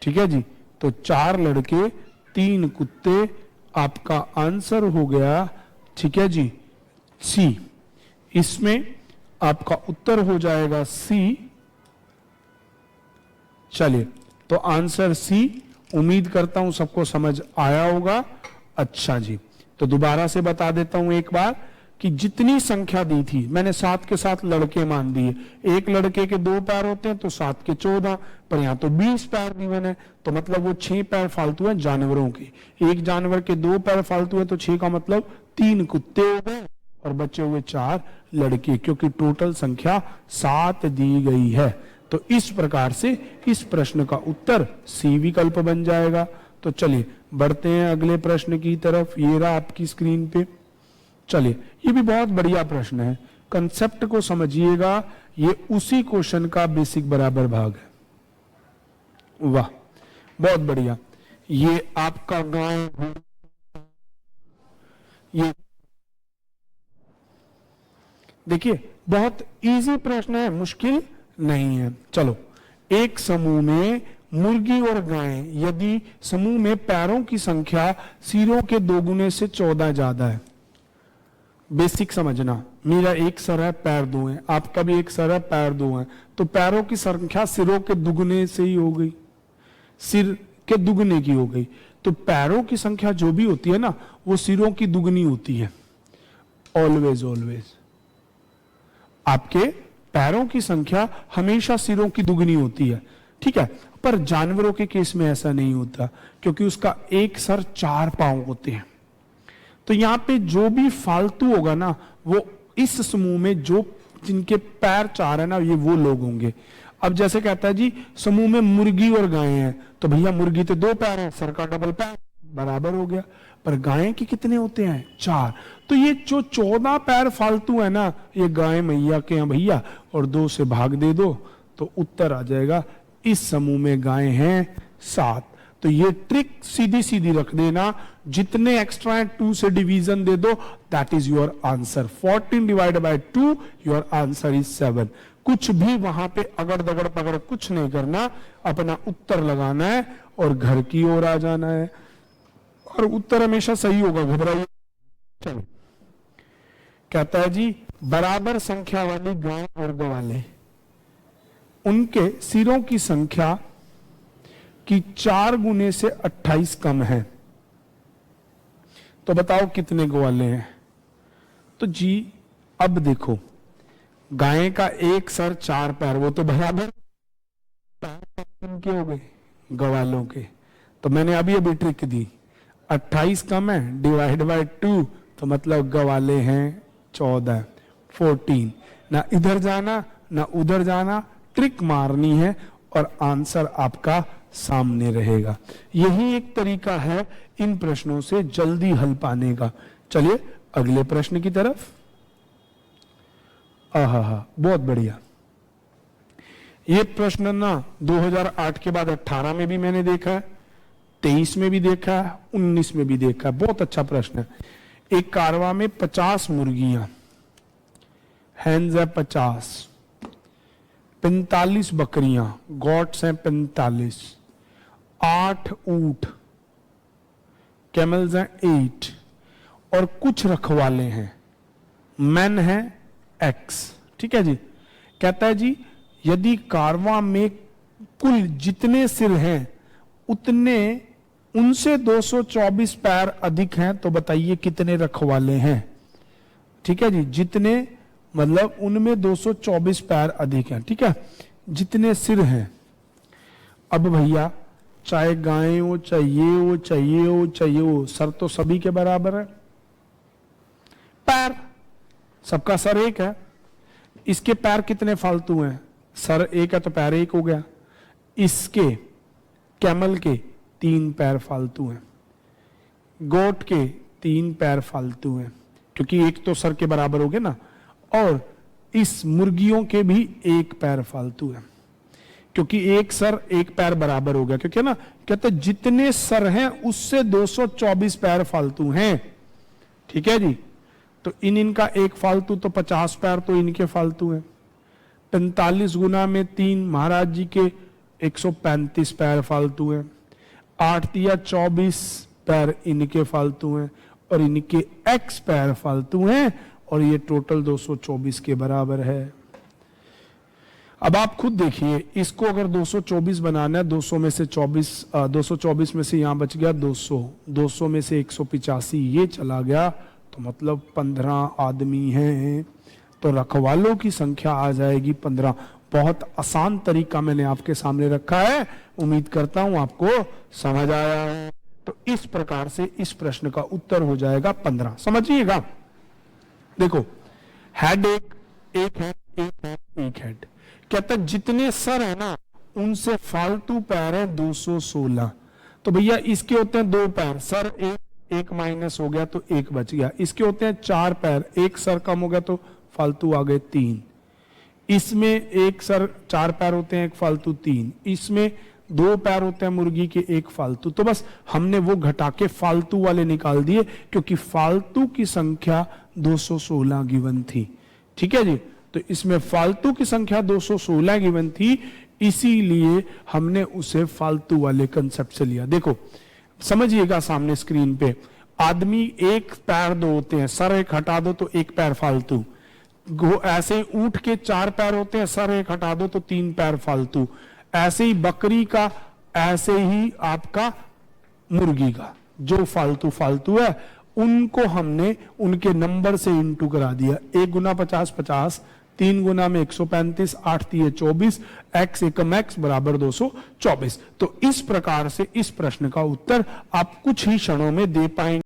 ठीक है जी। तो 4 लड़के 3 कुत्ते, आपका आंसर हो गया, ठीक है जी, सी। इसमें आपका उत्तर हो जाएगा सी। चलिए तो आंसर सी, उम्मीद करता हूं सबको समझ आया होगा। अच्छा जी, तो दोबारा से बता देता हूं एक बार कि जितनी संख्या दी थी मैंने 7 के साथ लड़के मान दिए। एक लड़के के 2 पैर होते हैं तो 7 के 14, पर यहां तो 20 पैर गिवन है, तो मतलब वो 6 पैर फालतू है जानवरों के। एक जानवर के 2 पैर फालतू है तो 6 का मतलब 3 कुत्ते हो गए और बचे हुए 4 लड़के, क्योंकि टोटल संख्या 7 दी गई है। तो इस प्रकार से इस प्रश्न का उत्तर सी विकल्प बन जाएगा। तो चलिए बढ़ते हैं अगले प्रश्न की तरफ। ये रहा आपकी स्क्रीन पे। चलिए ये भी बहुत बढ़िया प्रश्न है, कंसेप्ट को समझिएगा, ये उसी क्वेश्चन का बेसिक बराबर भाग है। वाह बहुत बढ़िया। ये आपका गांव, ये देखिए बहुत इजी प्रश्न है, मुश्किल नहीं है। चलो, एक समूह में मुर्गी और गाय, यदि समूह में पैरों की संख्या सिरों के 2 गुने से 14 ज्यादा है। बेसिक समझना, मेरा एक सर है पैर 2 है, आपका भी एक सर है पैर 2 है, तो पैरों की संख्या सिरों के दुगने से ही हो गई, सिर के दुगने की हो गई। तो पैरों की संख्या जो भी होती है ना, वो सिरों की दुगनी होती है, ऑलवेज ऑलवेज। आपके पैरों की संख्या हमेशा सिरों की दुगनी होती है, ठीक है। पर जानवरों के केस में ऐसा नहीं होता, क्योंकि उसका एक सर 4 पांव होते हैं। तो यहां पे जो भी फालतू होगा ना, वो इस समूह में जो जिनके पैर 4 है ना, ये वो लोग होंगे। अब जैसे कहता है जी समूह में मुर्गी और गाय हैं, तो भैया मुर्गी तो 2 पैर है, सर का डबल पैर बराबर हो गया। पर गाय के कितने होते हैं? 4। तो ये जो 14 पैर फालतू है ना, ये गाय मैया के हैं भैया, और 2 से भाग दे दो तो उत्तर आ जाएगा। इस समूह में गाय हैं 7। तो ये ट्रिक सीधी सीधी रख देना, जितने एक्स्ट्रा हैं 2 से डिवीजन दे दो, that is your answer. 14 divided by 2, your answer is 7। कुछ भी वहां पे अगड़ दगड़ पगड़ कुछ नहीं करना, अपना उत्तर लगाना है और घर की ओर आ जाना है, और उत्तर हमेशा सही होगा, घबराइए। चलो, कहता है जी बराबर संख्या वाली गाय और ग्वाले, उनके सिरों की संख्या की 4 गुने से 28 कम है, तो बताओ कितने ग्वाले हैं? तो जी अब देखो, गाय का एक सर 4 पैर, वो तो बराबर के हो गए गवालों के। तो मैंने अभी ट्रिक दी, 28 कम है, डिवाइड बाय 2, तो मतलब गवाले हैं 14, 14। ना इधर जाना ना उधर जाना, ट्रिक मारनी है और आंसर आपका सामने रहेगा। यही एक तरीका है इन प्रश्नों से जल्दी हल पाने का। चलिए अगले प्रश्न की तरफ। आहा, बहुत बढ़िया। ये प्रश्न ना 2008 के बाद 18 में भी मैंने देखा है, 23 में भी देखा है, 19 में भी देखा है। बहुत अच्छा प्रश्न है। एक कारवा में 50 मुर्गियां, हैंस है 50, 45 बकरियां, गॉट्स हैं 45, 8 ऊंट, कैमल्स हैं 8, और कुछ रखवाले हैं, मैन है X। ठीक है जी। कहता है जी यदि कारवां में कुल जितने सिर हैं उतने उनसे 224 पैर अधिक हैं, तो बताइए कितने रखवाले हैं। ठीक है जी, जितने मतलब उनमें 224 पैर अधिक हैं। ठीक है, जितने सिर हैं। अब भैया चाहे गाय हो, चाहिए हो, सर तो सभी के बराबर है, पैर सबका सर एक है। इसके पैर कितने फालतू हैं? सर एक है तो पैर एक हो गया। इसके कैमल के 3 पैर फालतू हैं, गोट के 3 पैर फालतू हैं, क्योंकि एक तो सर के बराबर हो गया ना। और इस मुर्गियों के भी 1 पैर फालतू है, क्योंकि एक सर 1 पैर बराबर हो गया। क्योंकि ना कहते जितने सर हैं उससे 224 पैर फालतू हैं। ठीक है जी। तो इनका 1 फालतू, तो 50 पैर तो इनके फालतू हैं। 45 गुना में 3, महाराज जी के 135 पैर फालतू हैं। 8 दिया 24 पैर इनके फालतू हैं, और इनके X पैर फालतू हैं, और ये टोटल 224 के बराबर है। अब आप खुद देखिए, इसको अगर 224 बनाना है, 200 में से 224 में से यहां बच गया 200, 200 में से 185 ये चला गया, तो मतलब 15 आदमी हैं, तो रखवालों की संख्या आ जाएगी 15। बहुत आसान तरीका मैंने आपके सामने रखा है, उम्मीद करता हूं आपको समझ आया है। तो इस प्रकार से इस प्रश्न का उत्तर हो जाएगा 15। समझिएगा। देखो, हेड एक है, एक हेड। कहता जितने सर है ना उनसे फालतू पैर है 216। तो भैया इसके होते हैं 2 पैर, सर एक माइनस हो गया तो 1 बच गया। इसके होते हैं 4 पैर, 1 सर कम हो गया तो फालतू आ गए 3। इसमें 1 सर 4 पैर होते हैं, 1 फालतू 3। इसमें 2 पैर होते हैं मुर्गी के, 1 फालतू। तो बस हमने वो घटा के फालतू वाले निकाल दिए, क्योंकि फालतू की संख्या 216 गिवन थी। ठीक है जी। तो इसमें फालतू की संख्या 216 गिवन थी, इसीलिए हमने उसे फालतू वाले कंसेप्ट से लिया। देखो समझिएगा, सामने स्क्रीन पे आदमी 1 पैर 2 होते हैं, सर 1 हटा दो तो 1 पैर फालतू। ऐसे ही ऊंट के 4 पैर होते हैं, सर 1 हटा दो तो 3 पैर फालतू। ऐसे ही बकरी का, ऐसे ही आपका मुर्गी का, जो फालतू फालतू है उनको हमने उनके नंबर से इंटू करा दिया। 1 गुना 50 50, 3 गुना में 135, 8 3 24, x एकम x बराबर 224। तो इस प्रकार से इस प्रश्न का उत्तर आप कुछ ही क्षणों में दे पाएंगे।